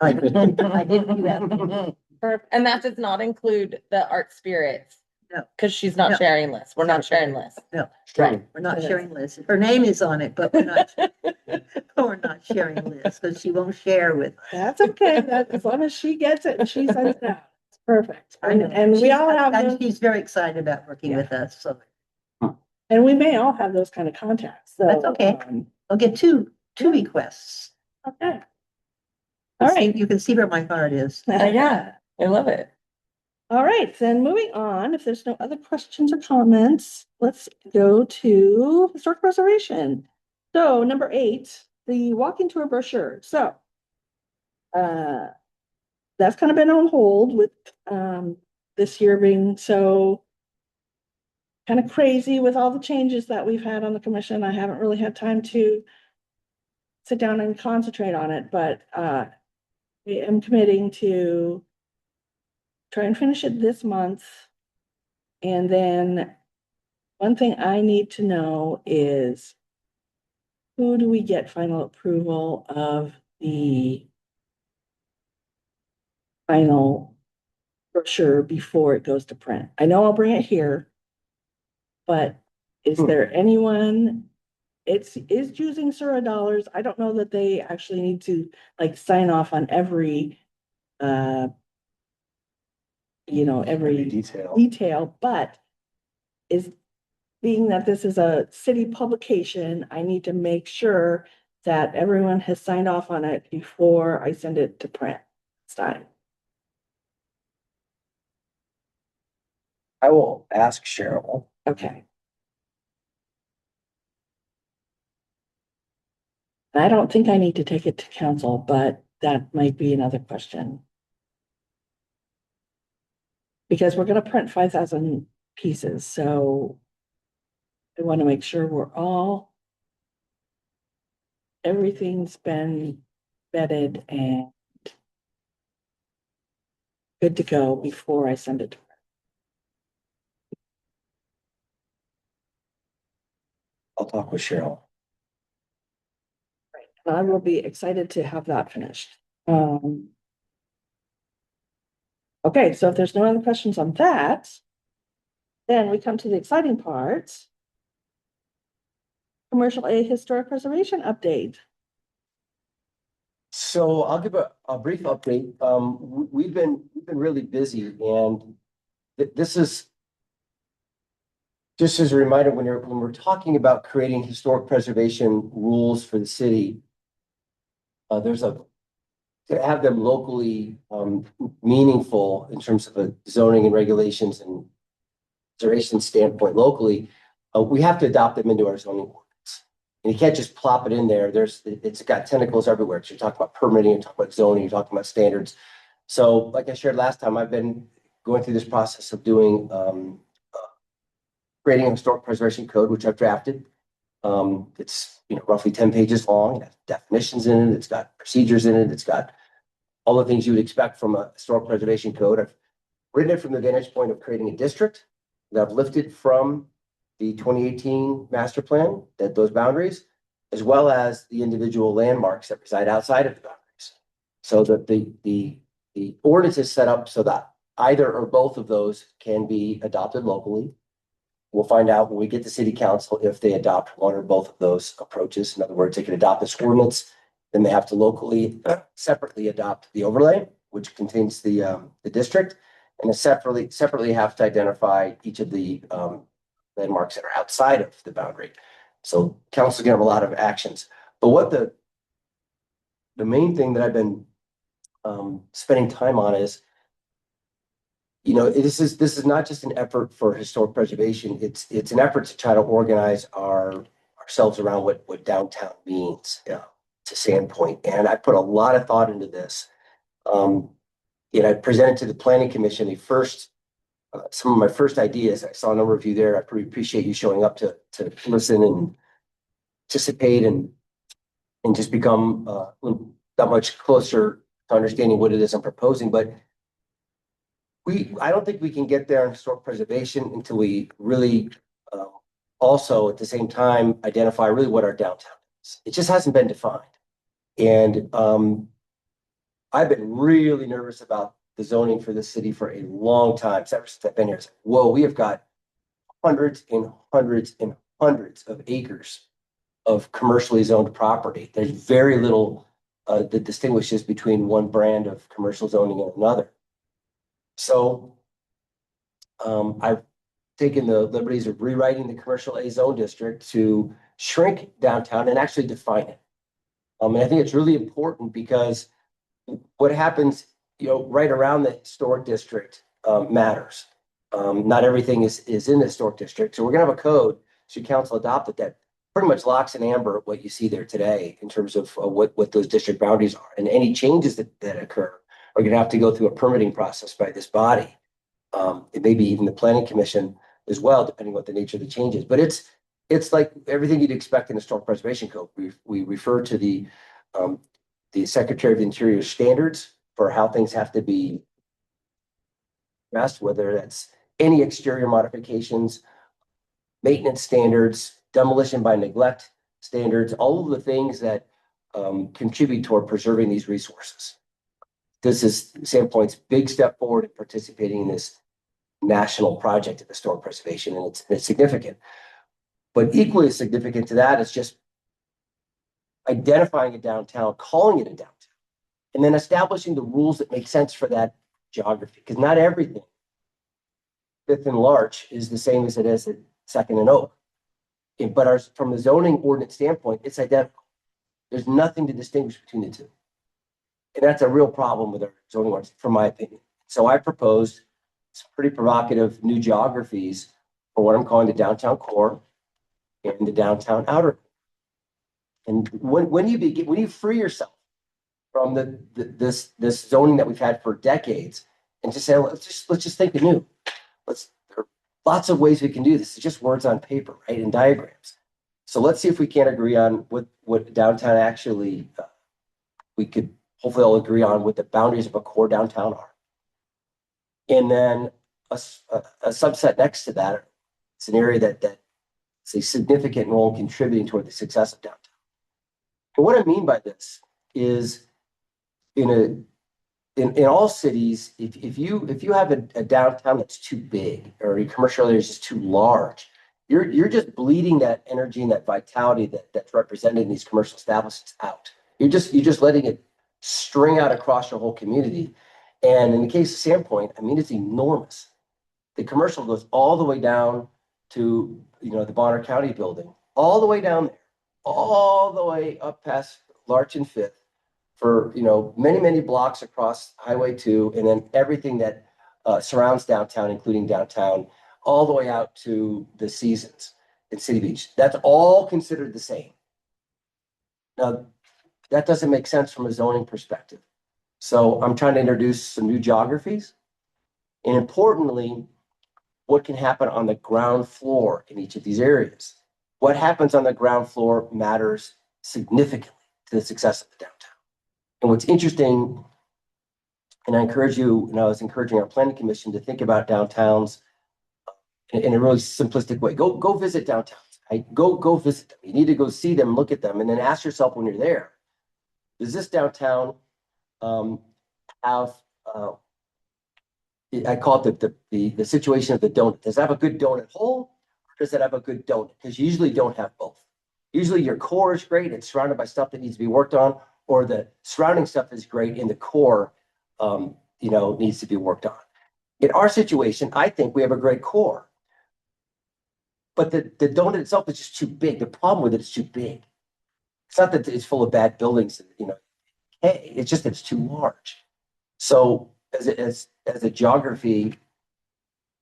I did do that. And that does not include the art spirits. No. Cause she's not No. sharing lists. We're not sharing lists. No, Right. we're not sharing lists. Her name is on it, but we're not, we're not sharing lists, because she won't share with. That's okay, that, as long as she gets it and she sends it out, it's perfect. I know. And we all have, And those- she's very excited about working with us, so and we may all have those kind of contacts, so. That's okay. I'll get two requests. Okay. All right. You can see where my heart is. Yeah, I love it. All right, then moving on, if there's no other questions or comments, let's go to historic preservation. So number 8, the walking tour brochure. So that's kind of been on hold with this year being so kind of crazy with all the changes that we've had on the commission. I haven't really had time to sit down and concentrate on it, but I am committing to try and finish it this month. And then one thing I need to know is who do we get final approval of the final brochure before it goes to print? I know I'll bring it here, but is there anyone? It's using Sura dollars. I don't know that they actually need to like sign off on every every detail, but is being that this is a city publication, I need to make sure that everyone has signed off on it before I send it to print this time. I will ask Cheryl. Okay. I don't think I need to take it to council, but that might be another question. Because we're gonna print 5,000 pieces, so I want to make sure everything's been vetted and good to go before I send it to her. I'll talk with Cheryl. Right. And I will be excited to have that finished. Okay, so if there's no other questions on that, then we come to the exciting part. Commercial A historic preservation update. So I'll give a brief update. We've been really busy, and this is just as a reminder, when we're talking about creating historic preservation rules for the city, to have them locally meaningful in terms of a zoning and regulations and conservation standpoint locally, we have to adopt them into our zoning ordinance. And you can't just plop it in there. It's got tentacles everywhere. So you're talking about permitting, you're talking about zoning, you're talking about standards. So like I shared last time, I've been going through this process of doing creating a historic preservation code, which I've drafted. It's roughly 10 pages long. It has definitions in it. It's got procedures in it. It's got all the things you would expect from a historic preservation code. I've written it from the vantage point of creating a district that I've lifted from the 2018 master plan, that those boundaries, as well as the individual landmarks that reside outside of the boundaries. So that the ordinance is set up so that either or both of those can be adopted locally. we'll find out when we get to city council if they adopt one or both of those approaches. In other words, they can adopt this ordinance, then they have to locally separately adopt the overlay, which contains the district, and then separately have to identify each of the landmarks that are outside of the boundary. So council's gonna have a lot of actions. But what the main thing that I've been spending time on is, you know, this is not just an effort for historic preservation. It's an effort to try to organize ourselves around what downtown means to Sandpoint. And I put a lot of thought into this. I presented to the planning commission some of my first ideas. I saw a number of you there. I pretty appreciate you showing up to listen and participate and just become that much closer to understanding what it is I'm proposing. But I don't think we can get there in historic preservation until we really also at the same time identify really what our downtown is. It just hasn't been defined. And I've been really nervous about the zoning for this city for a long time. Ever since I've been here, it's like, whoa, we have got hundreds and hundreds and hundreds of acres of commercially zoned property. There's very little that distinguishes between one brand of commercial zoning and another. So I've taken the liberties of rewriting the commercial A zone district to shrink downtown and actually define it. And I think it's really important because what happens, right around the historic district matters. Not everything is in the historic district. So we're gonna have a code, should council adopt it, that pretty much locks in amber what you see there today in terms of what those district boundaries are. And any changes that occur are gonna have to go through a permitting process by this body. It may be even the planning commission as well, depending on what the nature of the change is. But it's like everything you'd expect in a historic preservation code. We refer to the Secretary of the Interior standards for how things have to be addressed, whether that's any exterior modifications, maintenance standards, demolition by neglect standards, all of the things that contribute toward preserving these resources. This is Sandpoint's big step forward in participating in this national project of historic preservation, and it's significant. But equally as significant to that is just identifying a downtown, calling it a downtown, and then establishing the rules that make sense for that geography. Because not everything Fifth and Larch is the same as it is at Second and Oak. But from the zoning ordinance standpoint, it's identical. There's nothing to distinguish between the two. And that's a real problem with our zoning ordinance, from my opinion. So I proposed some pretty provocative new geographies for what I'm calling the downtown core and the downtown outer. And when you free yourself from this zoning that we've had for decades, and just say, let's just think anew. There are lots of ways we can do this. It's just words on paper, right? And diagrams. So let's see if we can't agree on what downtown actually, we could hopefully all agree on what the boundaries of a core downtown are. And then a subset next to that, it's an area that's a significant role in contributing toward the success of downtown. And what I mean by this is in all cities, if you have a downtown that's too big or a commercial area is just too large, you're just bleeding that energy and that vitality that's represented in these commercial establishments out. You're just letting it string out across your whole community. And in the case of Sandpoint, I mean, it's enormous. The commercial goes all the way down to the Bonner County building, all the way down there, all the way up past Larch and Fifth for many, many blocks across Highway 2, and then everything that surrounds downtown, including downtown, all the way out to the Seasons in City Beach. That's all considered the same. Now, that doesn't make sense from a zoning perspective. So I'm trying to introduce some new geographies, and importantly, what can happen on the ground floor in each of these areas. What happens on the ground floor matters significantly to the success of the downtown. And what's interesting, and I was encouraging our planning commission to think about downtowns in a really simplistic way. Go visit downtowns. Right? Go visit them. You need to go see them, look at them, and then ask yourself when you're there, does this downtown have I call it the situation of the donut. Does it have a good donut hole? does it have a good donut? Because you usually don't have both. Usually your core is great, it's surrounded by stuff that needs to be worked on, or the surrounding stuff is great and the core, needs to be worked on. In our situation, I think we have a great core. But the donut itself is just too big. The problem with it is too big. It's not that it's full of bad buildings, hey, it's just that it's too large. So as a geography,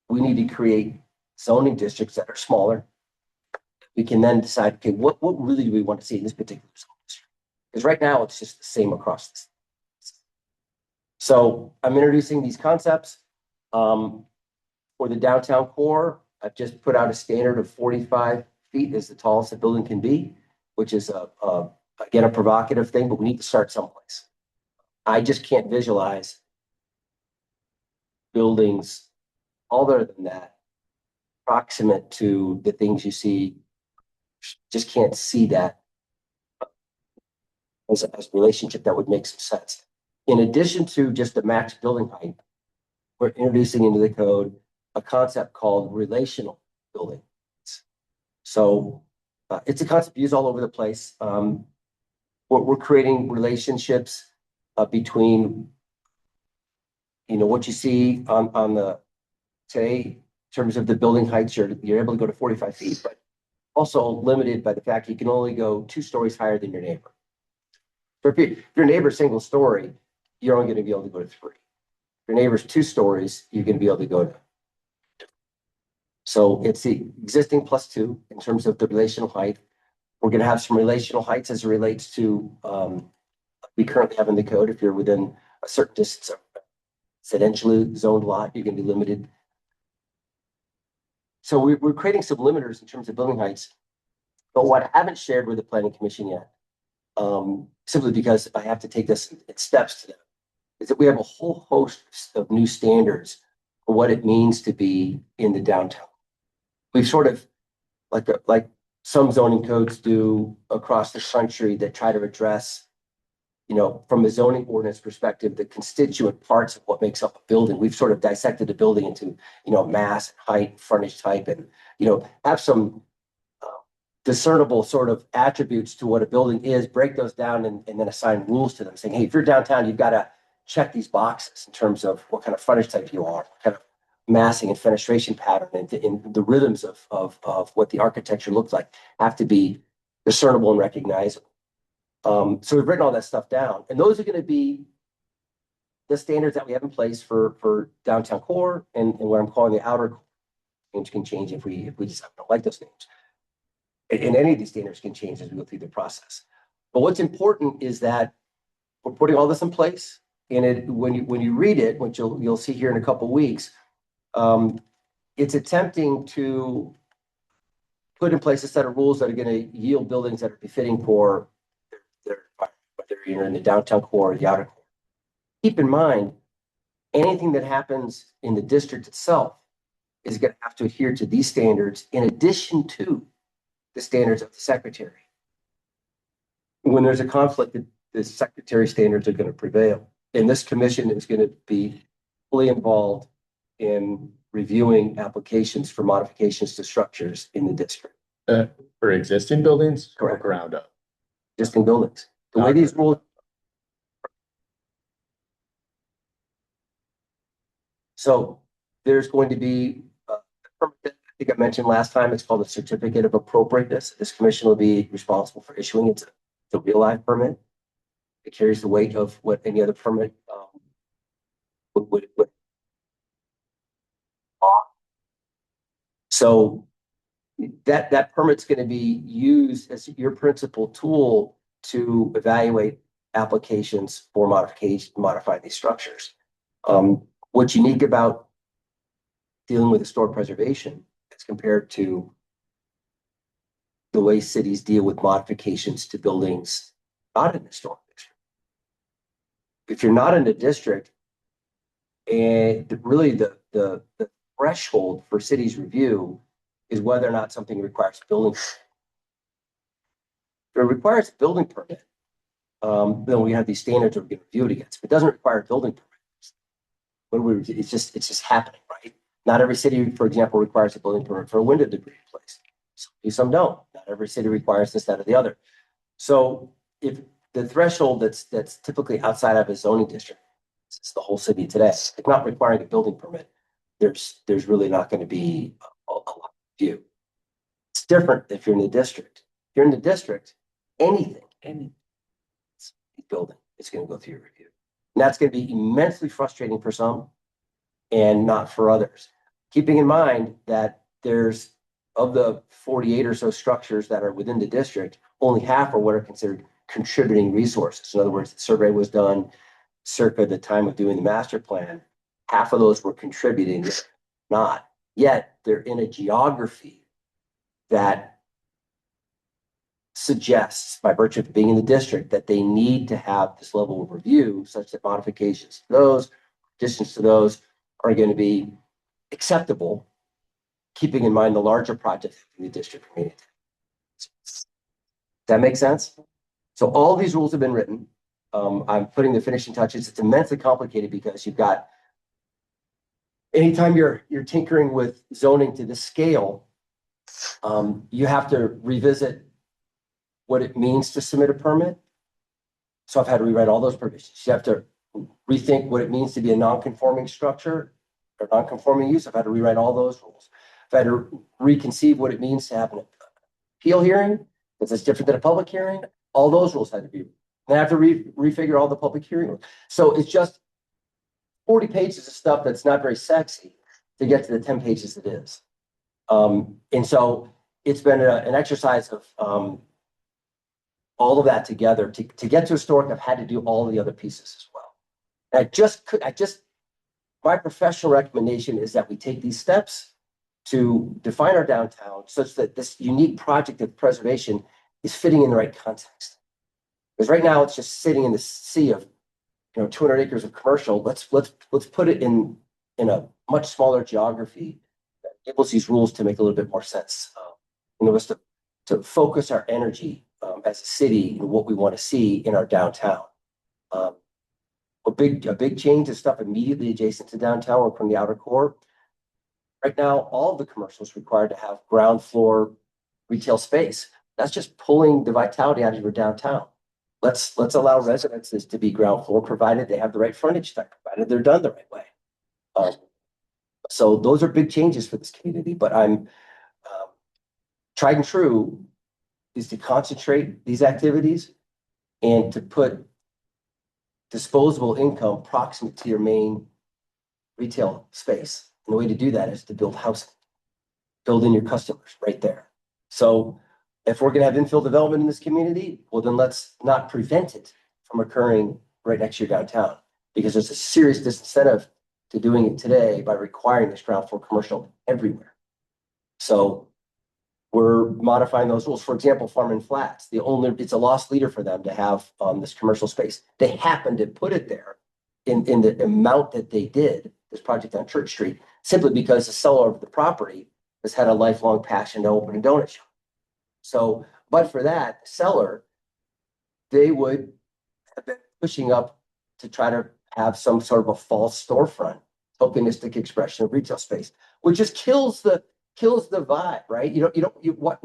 we need to create zoning districts that are smaller. We can then decide, okay, what really do we want to see in this particular zone district? Because right now it's just the same across the state. So I'm introducing these concepts. For the downtown core, I've just put out a standard of 45 feet is the tallest a building can be, which is again, a provocative thing, but we need to start someplace. I just can't visualize buildings other than that proximate to the things you see. Just can't see that as a relationship that would make some sense. In addition to just the max building height, we're introducing into the code a concept called relational building. So it's a concept used all over the place. We're creating relationships between, what you see on the today in terms of the building heights, you're able to go to 45 feet, but also limited by the fact you can only go 2 stories higher than your neighbor. So if your neighbor's single story, you're only going to be able to go to 3. If your neighbor's 2 stories, you're going to be able to go to. So it's the existing +2 in terms of the relational height. We're going to have some relational heights as it relates to we currently have in the code. If you're within a certain distance of residentially zoned lot, you're going to be limited. So we're creating some limiters in terms of building heights. But what I haven't shared with the planning commission yet, simply because I have to take this in steps to them, is that we have a whole host of new standards for what it means to be in the downtown. We've sort of, like some zoning codes do across the country that try to address, from a zoning ordinance perspective, the constituent parts of what makes up a building. We've sort of dissected a building into, mass, height, frontage type, and, have some discernible sort of attributes to what a building is, break those down and then assign rules to them, saying, hey, if you're downtown, you've got to check these boxes in terms of what kind of frontage type you are, what kind of massing and fenestration pattern, and the rhythms of what the architecture looks like have to be discernible and recognizable. So we've written all that stuff down, and those are going to be the standards that we have in place for downtown core and what I'm calling the outer core. Names can change if we decide we don't like those names. And any of these standards can change as we go through the process. But what's important is that we're putting all this in place, and when you read it, which you'll see here in a couple of weeks, it's attempting to put in place a set of rules that are going to yield buildings that are befitting for their environment, whether you're in the downtown core or the outer core. Keep in mind, anything that happens in the district itself is going to have to adhere to these standards in addition to the standards of the secretary. When there's a conflict, the secretary standards are going to prevail. And this commission is going to be fully involved in reviewing applications for modifications to structures in the district. For existing buildings or Correct. ground up? Existing buildings. The way these rules. So there's going to be a permit that I think I mentioned last time. It's called a certificate of appropriateness. This commission will be responsible for issuing it. It's a real life permit. It carries the weight of what any other permit would. So that permit's going to be used as your principal tool to evaluate applications for modify these structures. What's unique about dealing with historic preservation as compared to the way cities deal with modifications to buildings not in the historic district. If you're not in a district, and really the threshold for cities review is whether or not something requires a building. If it requires a building permit, then we have these standards that we get reviewed against. If it doesn't require a building permit, it's just happening, right? Not every city, for example, requires a building permit for a window debris place. Some don't. Not every city requires this, that, or the other. So if the threshold that's typically outside of a zoning district, it's the whole city today, if not requiring a building permit, there's really not going to be a lot of review. It's different if you're in the district. If you're in the district, anything, any building is going to go through your review. And that's going to be immensely frustrating for some and not for others. Keeping in mind that there's, of the 48 or so structures that are within the district, only half are what are considered contributing resources. In other words, the survey was done circa the time of doing the master plan. Half of those were contributing, not. Yet they're in a geography that suggests, by virtue of being in the district, that they need to have this level of review such that modifications to those, additions to those are going to be acceptable, keeping in mind the larger project in the district community. Does that make sense? So all these rules have been written. I'm putting the finishing touches. It's immensely complicated because you've got, anytime you're tinkering with zoning to this scale, you have to revisit what it means to submit a permit. So I've had to rewrite all those provisions. You have to rethink what it means to be a non-conforming structure or non-conforming use. I've had to rewrite all those rules. I've had to reconceive what it means to have an appeal hearing, because it's different than a public hearing. All those rules had to be, and I have to refigure all the public hearing rules. So it's just 40 pages of stuff that's not very sexy to get to the 10 pages it is. And so it's been an exercise of all of that together. To get to historic, I've had to do all the other pieces as well. And my professional recommendation is that we take these steps to define our downtown such that this unique project of preservation is fitting in the right context. Because right now it's just sitting in the sea of 200 acres of commercial. Let's put it in a much smaller geography that enables these rules to make a little bit more sense. Was to focus our energy as a city in what we want to see in our downtown. A big change is stuff immediately adjacent to downtown or from the outer core. Right now, all of the commercials required to have ground floor retail space. That's just pulling the vitality out of your downtown. Let's allow residences to be ground floor, provided they have the right frontage type, provided they're done the right way. So those are big changes for this community, but I'm tried and true is to concentrate these activities and to put disposable income proximate to your main retail space. And the way to do that is to build housing, build in your customers right there. So if we're going to have infill development in this community, well, then let's not prevent it from occurring right next to your downtown, because there's a serious disincentive to doing it today by requiring this ground floor commercial everywhere. So we're modifying those rules. For example, Farm and Flats, it's a lost leader for them to have this commercial space. They happened to put it there in the amount that they did, this project on Church Street, simply because the seller of the property has had a lifelong passion to open a donut shop. So, but for that seller, they would have been pushing up to try to have some sort of a false storefront, tokenistic expression of retail space, which just kills the vibe, right? You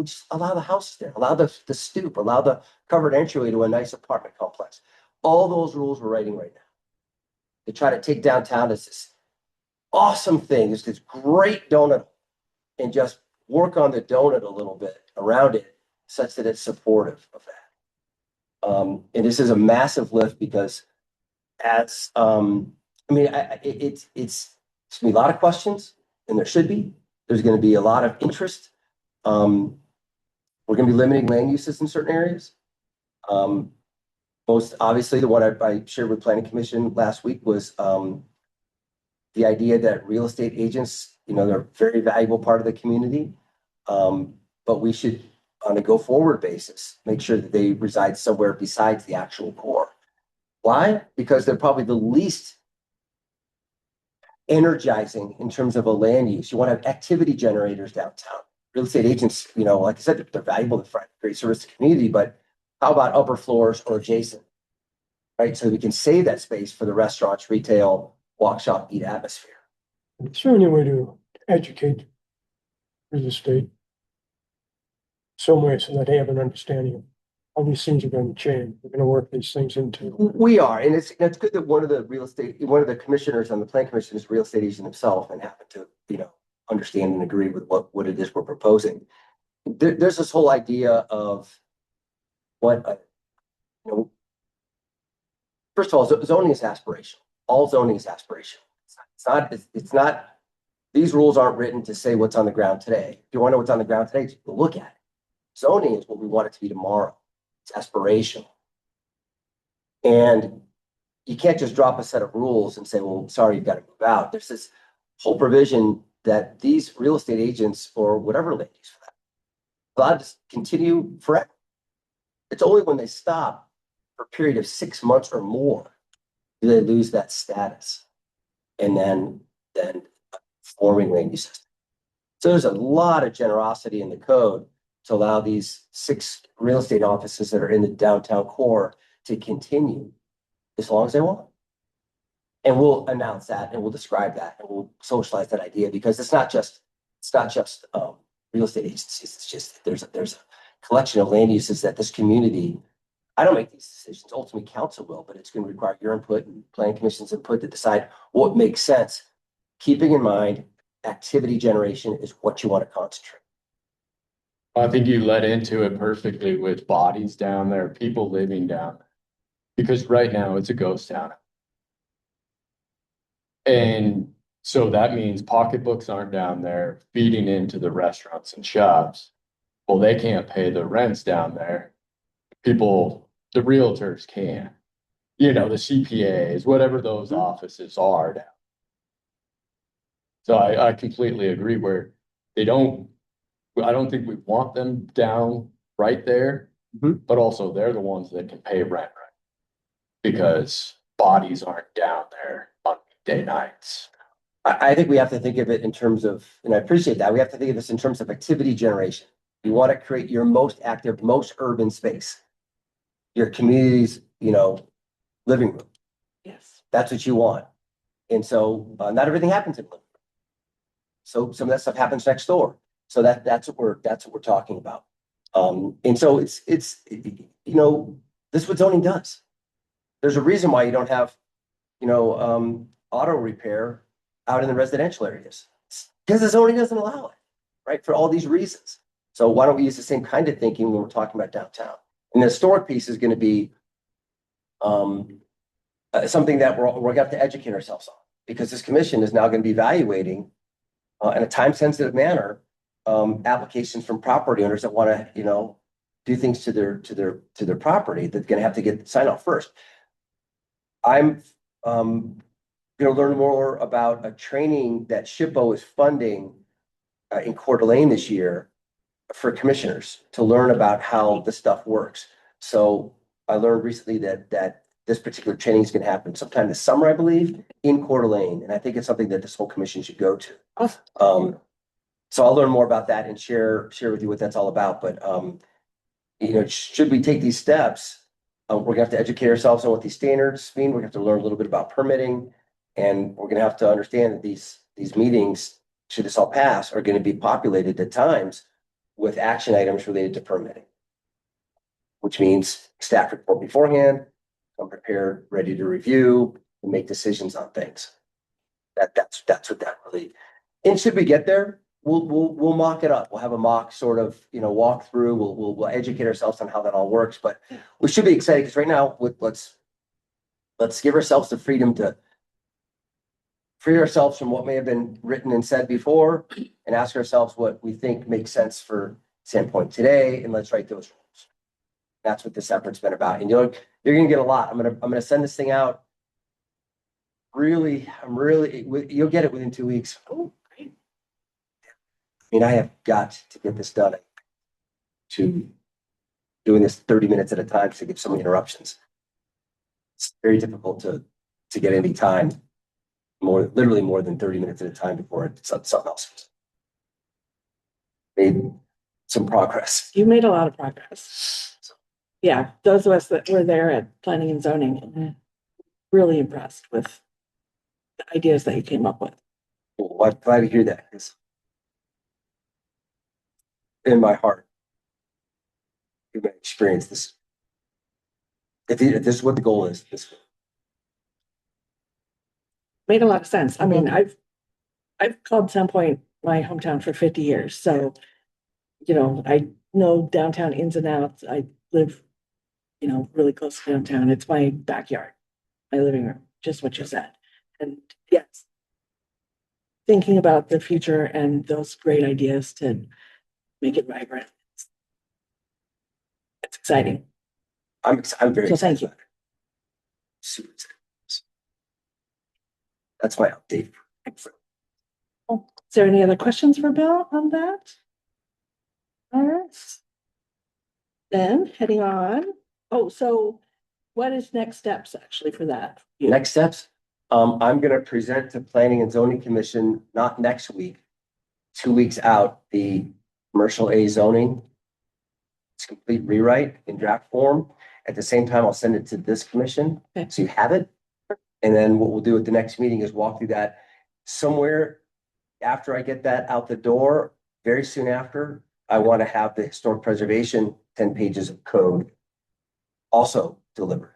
just allow the house there, allow the stoop, allow the covered entryway to a nice apartment complex. All those rules we're writing right now to try to take downtown as this awesome thing, is this great donut, and just work on the donut a little bit around it such that it's supportive of that. And this is a massive lift because it's gonna be a lot of questions, and there should be. There's going to be a lot of interest. We're going to be limiting land uses in certain areas. Most obviously, the one I shared with Planning Commission last week was the idea that real estate agents, they're a very valuable part of the community, but we should, on a go-forward basis, make sure that they reside somewhere besides the actual core. Why? Because they're probably the least energizing in terms of a land use. You want to have activity generators downtown. Real estate agents, like I said, they're valuable, to great service to the community, but how about upper floors or adjacent, right? So we can save that space for the restaurants, retail, walk, shop, eat atmosphere. Is there any way to educate real estate some way so that they have an understanding of how these things are going to change. We're going to work these things into. We are, and it's good that one of the commissioners on the plan commission is a real estate agent himself and happen to, understand and agree with what it is we're proposing. There's this whole idea of what, first of all, zoning is aspirational. All zoning is aspirational. It's not, these rules aren't written to say what's on the ground today. If you want to know what's on the ground today, just look at it. Zoning is what we want it to be tomorrow. It's aspirational. And you can't just drop a set of rules and say, well, sorry, you've got to move out. There's this whole provision that these real estate agents or whatever ladies for that, allowed to continue forever. It's only when they stop for a period of 6 months or more do they lose that status and then forming land use system. So there's a lot of generosity in the code to allow these 6 real estate offices that are in the downtown core to continue as long as they want. And we'll announce that and we'll describe that and we'll socialize that idea because it's not just real estate agencies. It's just there's a collection of land uses that this community. I don't make these decisions. Ultimately, council will, but it's going to require your input and planning commission's input to decide what makes sense. Keeping in mind, activity generation is what you want to concentrate. I think you led into it perfectly with bodies down there, people living down there. Because right now it's a ghost town. And so that means pocketbooks aren't down there feeding into the restaurants and shops. Well, they can't pay the rents down there. People, the realtors can, the CPAs, whatever those offices are down. So I completely agree where I don't think we want them down right there, but also they're the ones that can pay rent, right? Because bodies aren't down there on day nights. I think we have to think of it in terms of, and I appreciate that, we have to think of this in terms of activity generation. You want to create your most active, most urban space. Your community's, living room. Yes. That's what you want. And so not everything happens in living room. So some of that stuff happens next door. So that's what we're talking about. And so it's this is what zoning does. There's a reason why you don't have, auto repair out in the residential areas. It's because the zoning doesn't allow it, right? For all these reasons. So why don't we use the same kind of thinking when we're talking about downtown? And the historic piece is going to be something that we're going to have to educate ourselves on, because this commission is now going to be evaluating in a time-sensitive manner applications from property owners that want to, do things to their property that's going to have to get signed off first. I'm going to learn more about a training that SHPO is funding in Coeur d'Alene this year for commissioners to learn about how the stuff works. So I learned recently that this particular training is going to happen sometime this summer, I believe, in Coeur d'Alene, and I think it's something that this whole commission should go to. Awesome. So I'll learn more about that and share with you what that's all about. But should we take these steps, we're gonna have to educate ourselves on what these standards mean. We're gonna have to learn a little bit about permitting, and we're gonna have to understand that these meetings, should this all pass, are gonna be populated at times with action items related to permitting, which means staff report beforehand, come prepared, ready to review, and make decisions on things. That's what that really. And should we get there, we'll mock it up. We'll have a mock sort of, walk through. We'll educate ourselves on how that all works. But we should be excited because right now, let's give ourselves the freedom to free ourselves from what may have been written and said before, and ask ourselves what we think makes sense for Sandpoint today, and let's write those rules. That's what this effort's been about. And you're gonna get a lot. I'm gonna send this thing out. You'll get it within 2 weeks. Oh, great. I mean, I have got to get this done to doing this 30 minutes at a time to get so many interruptions. It's very difficult to get any time, literally more than 30 minutes at a time before something else. Made some progress. You made a lot of progress. Yeah, those of us that were there at planning and zoning, really impressed with the ideas that you came up with. Well, I'm glad to hear that. 'Cause in my heart, in my experience, this, if this is what the goal is, this. Made a lot of sense. I mean, I've called Sandpoint my hometown for 50 years, so, I know downtown ins and outs. I live, really close to downtown. It's my backyard, my living room, just what you said. And yes, thinking about the future and those great ideas to make it vibrant. It's exciting. I'm very So thank excited you. about it. Super excited. That's my update. Excellent. Is there any other questions for Bill on that? All right. Then heading on. Oh, so what is next steps actually for that? Next steps, I'm gonna present to Planning and Zoning Commission, not next week, 2 weeks out, the commercial A zoning. It's complete rewrite in draft form. At the same time, I'll send it to this commission, Okay. so you have it. And then what we'll do at the next meeting is walk through that somewhere after I get that out the door, very soon after, I want to have the historic preservation 10 pages of code also delivered.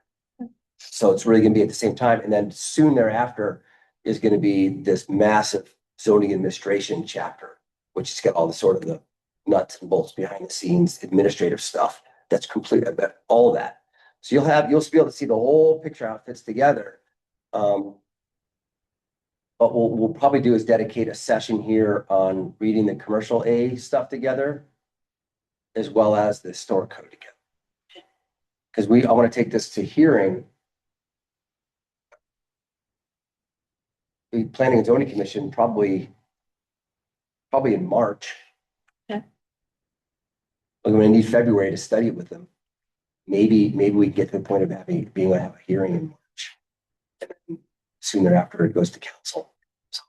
So it's really gonna be at the same time, and then soon thereafter is gonna be this massive zoning administration chapter, which has got all the sort of the nuts and bolts behind the scenes, administrative stuff that's complete, about all of that. So you'll be able to see the whole picture how it fits together. But we'll probably do is dedicate a session here on reading the commercial A stuff together, as well as the historic code together. Because I want to take this to hearing. The Planning and Zoning Commission probably in March. Okay. I'm gonna need February to study it with them. Maybe we get to the point of being able to have a hearing in March. And then soon thereafter, it goes to council. So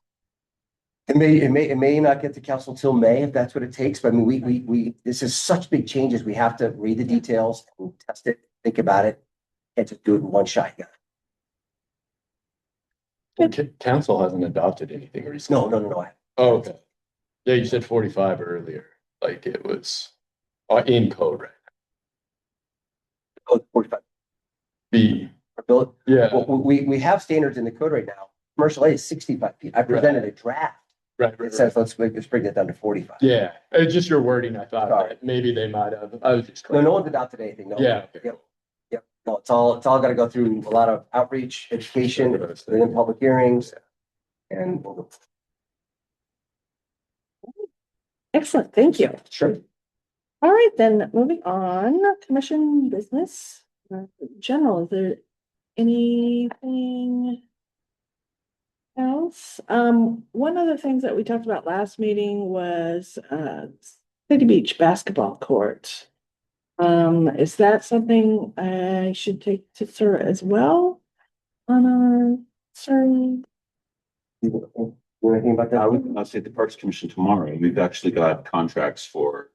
it may not get to council till May if that's what it takes. But I mean, this is such big changes. We have to read the details and test it, think about it, and just do it in one shot. Council hasn't adopted anything recently. No. Oh, okay. Yeah, you said 45 earlier, like it was in code, right? Code 45. B. Bill, Yeah, well, we have standards in the code right now. Commercial A is 65 feet. I presented a draft. right. It says, let's bring that down to 45. Yeah, it's just your wording. I thought Sorry. that maybe they might have. I was just. No one's adopted anything. No. Yeah. Okay. Yep. No, it's all got to go through a lot of outreach, education, and then public hearings. And Excellent. Thank you. sure. All right, then moving on, commission business, general, is there anything else? One of the things that we talked about last meeting was, City Beach basketball court. Is that something I should take to Sir as well? On our, sorry, You know anything about I that? would say the Parks Commission tomorrow. We've actually got contracts for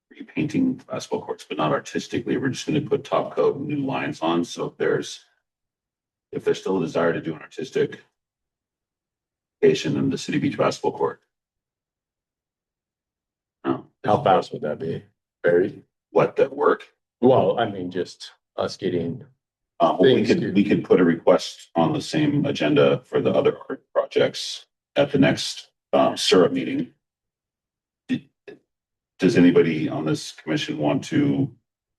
repainting basketball courts, but not artistically. We're just gonna put top coat and new lines on. So if there's still a desire to do an artistic in the City Beach basketball court. No. How fast would that be? Barry? What, that work? Well, I mean, just us getting. We could put a request on the same agenda for the other art projects at the next syrup meeting. Does anybody on this commission want to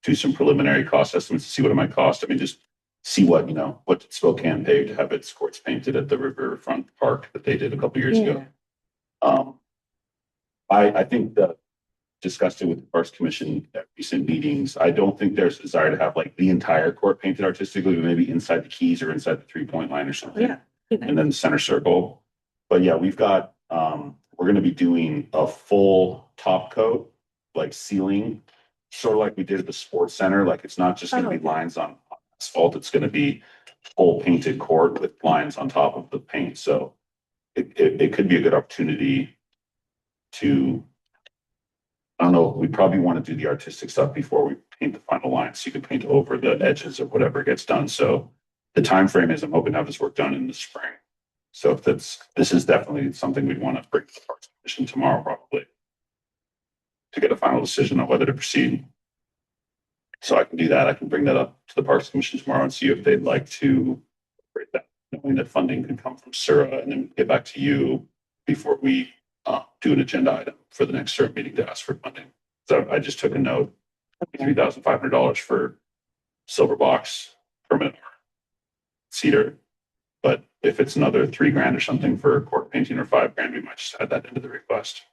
do some preliminary cost estimates to see what it might cost? I mean, just see what did Spokane pay to have its courts painted at the Riverfront Park that they did a couple years ago. I think that discussed it with the Parks Commission at recent meetings. I don't think there's a desire to have like the entire court painted artistically, but maybe inside the keys or inside the 3-point line or something. yeah. And then the center circle. But yeah, we've got, we're gonna be doing a full top coat, like ceiling, sort of like we did at the sports center. Like it's not just gonna be lines on asphalt, it's gonna be full painted court with lines on top of the paint. So it could be a good opportunity to, I don't know, we probably want to do the artistic stuff before we paint the final lines. So you can paint over the edges of whatever gets done. So the time frame is I'm hoping to have this work done in the spring. So if this is definitely something we'd want to bring to the Parks Commission tomorrow, probably. To get a final decision on whether to proceed. So I can do that. I can bring that up to the Parks Commission tomorrow and see if they'd like to break that, knowing that funding can come from Sura, and then get back to you before we do an agenda item for the next Sura meeting to ask for funding. So I just took a note, $3,500 for silver box permit cedar. But if it's another $3,000 or something for court painting or $5,000, we might just add that into the request.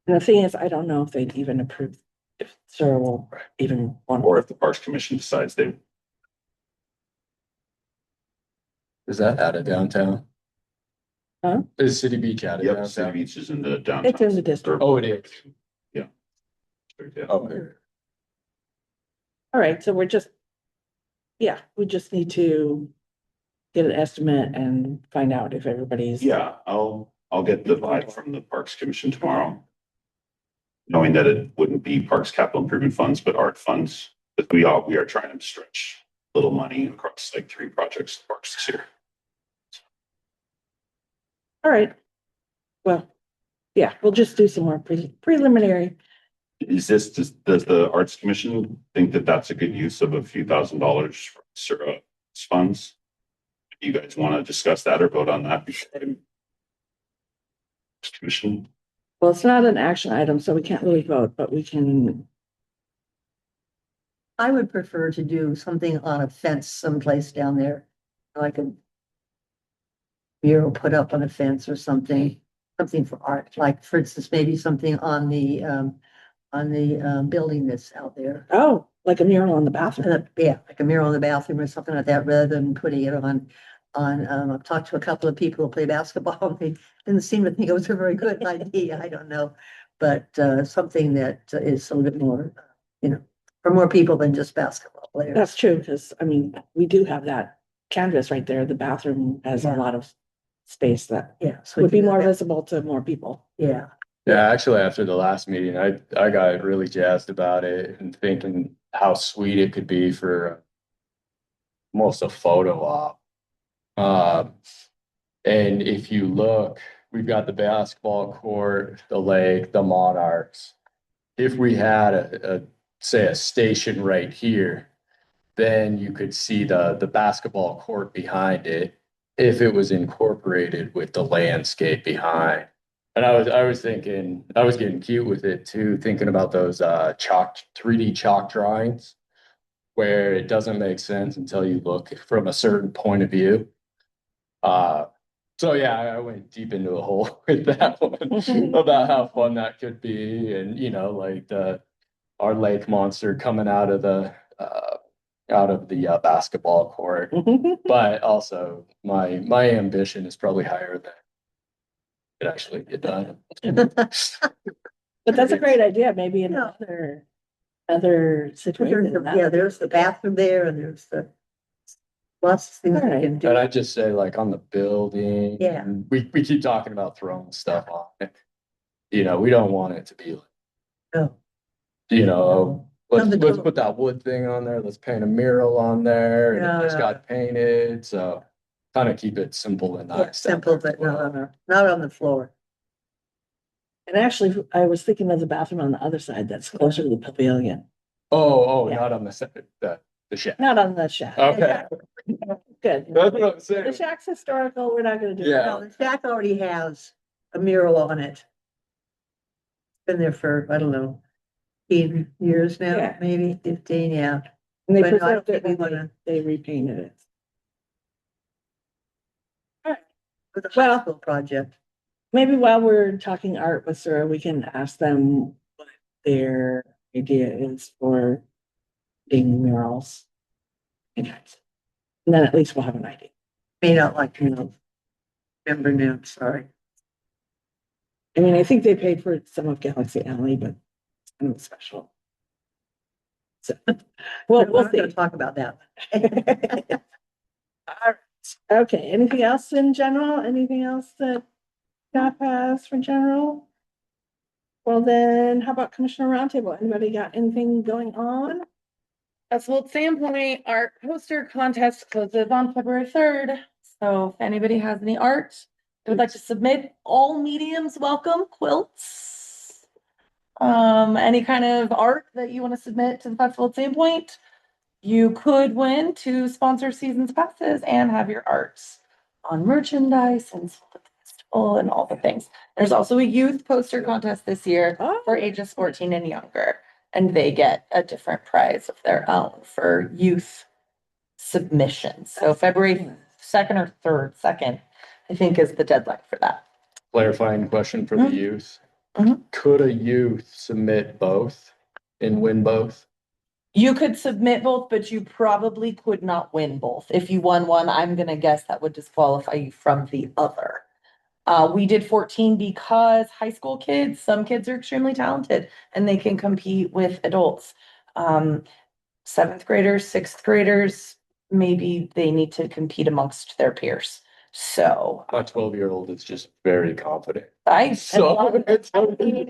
And the thing is, I don't know if they'd even approve, if Sarah will even want. Or if the Parks Commission decides they, Is that out of downtown? Huh? Is City Beach out of yep, City downtown? Beach is in the downtown. It's in the district. Oh, it is. Yeah. Okay. All right, so we're just, yeah, we just need to get an estimate and find out if everybody's. Yeah, I'll get the vibe from the Parks Commission tomorrow. Knowing that it wouldn't be Parks Capital Improvement Funds, but art funds, but we are trying to stretch little money across like 3 projects in parks this year. All right. Well, yeah, we'll just do some more preliminary. Does the Arts Commission think that that's a good use of a few $1,000s from Sura funds? You guys want to discuss that or vote on that before Commission? Well, it's not an action item, so we can't really vote, but we can. I would prefer to do something on a fence someplace down there, like a mural put up on a fence or something, something for art, like for instance, maybe something on the building that's out there. Oh, like a mural on the bathroom. Yeah, like a mural in the bathroom or something like that, rather than putting it on, I've talked to a couple of people who play basketball, and they didn't seem to think it was a very good idea, I don't know. But, something that is a little bit more, for more people than just basketball players. That's true, because I mean, we do have that canvas right there. The bathroom has a Yeah. lot of space that Yeah. So would be we can do more that. visible to more people. Yeah, Yeah, actually, after the last meeting, I got really jazzed about it and thinking how sweet it could be for almost a photo op. And if you look, we've got the basketball court, the lake, the monarchs. If we had say a station right here, then you could see the basketball court behind it if it was incorporated with the landscape behind. And I was thinking, I was getting cute with it too, thinking about those 3D chalk drawings where it doesn't make sense until you look from a certain point of view. So yeah, I went deep into a hole with that one about how fun that could be, and like our lake monster coming out of the basketball court. But also my ambition is probably higher than it actually get done. But that's a great idea, maybe in Yeah. other situations. yeah, there's the bathroom there and there's lots of things we Alright. can do. And I just say like on the building. Yeah. We keep talking about throwing stuff on it. We don't want it to be like, No. let's Something cool. put that wood thing on there. Let's paint a mural on there, and it just Yeah. got painted. So kind of keep it simple and Yeah, nice. simple, but not on the floor. And actually, I was thinking of the bathroom on the other side that's closer to the pavilion, Oh, Yeah. not on the shed. not on the shack. Okay. Good. That's what I'm The saying. shack's historical, we're not gonna do Yeah. that. No, the shack already has a mural on it. Been there for, I don't know, 15 years now, Yeah. maybe 15, yeah. And they But I preserved think it we when wanna- they repainted it. For the Well- high school project. Maybe while we're talking art with Sarah, we can ask them what their idea is for doing murals. And then at least we'll have an idea. May not like, remember now, sorry. I mean, I think they paid for some of Galaxy Alley, but it's kind of special. So, well, We're we'll not gonna see. talk about that. All right. Okay, anything else in general? Anything else that staff has for general? Well, then, how about Commissioner Roundtable? Anybody got anything going on? Well, Sandpoint art poster contest closes on February 3rd. So if anybody has any art, would like to submit, all mediums welcome, quilts. Any kind of art that you want to submit to the festival at Sandpoint. You could win 2 sponsor seasons passes and have your arts on merchandise and sold at the festival and all the things. There's also a youth poster contest this year for ages 14 and younger, and they get a different prize of their own for youth submissions. So February 2nd or 2nd, I think is the deadline for that. Clarifying question for the Mhm. youth. Mhm. Could a youth submit both and win both? You could submit both, but you probably could not win both. If you won one, I'm gonna guess that would disqualify you from the other. We did 14 because high school kids, some kids are extremely talented and they can compete with adults. 7th graders, 6th graders, maybe they need to compete amongst their peers. So My 12-year-old is just very confident. I. So it's,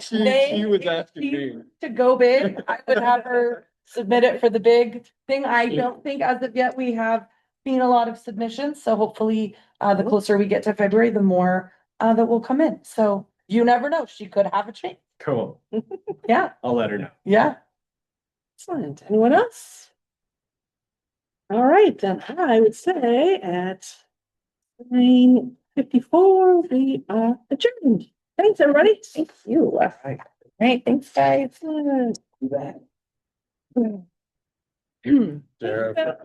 They- she was asking me. To go big, I would have her submit it for the big thing. I don't think as of yet we have seen a lot of submissions, so hopefully the closer we get to February, the more that will come in. So you never know, she could have a chance. Cool. Yeah, I'll let her know. yeah. Excellent. Anyone else? All right, then I would say at 9:54, we are adjourned. Thanks, everybody. Thank you. All right, thanks, guys. Uh, Sarah,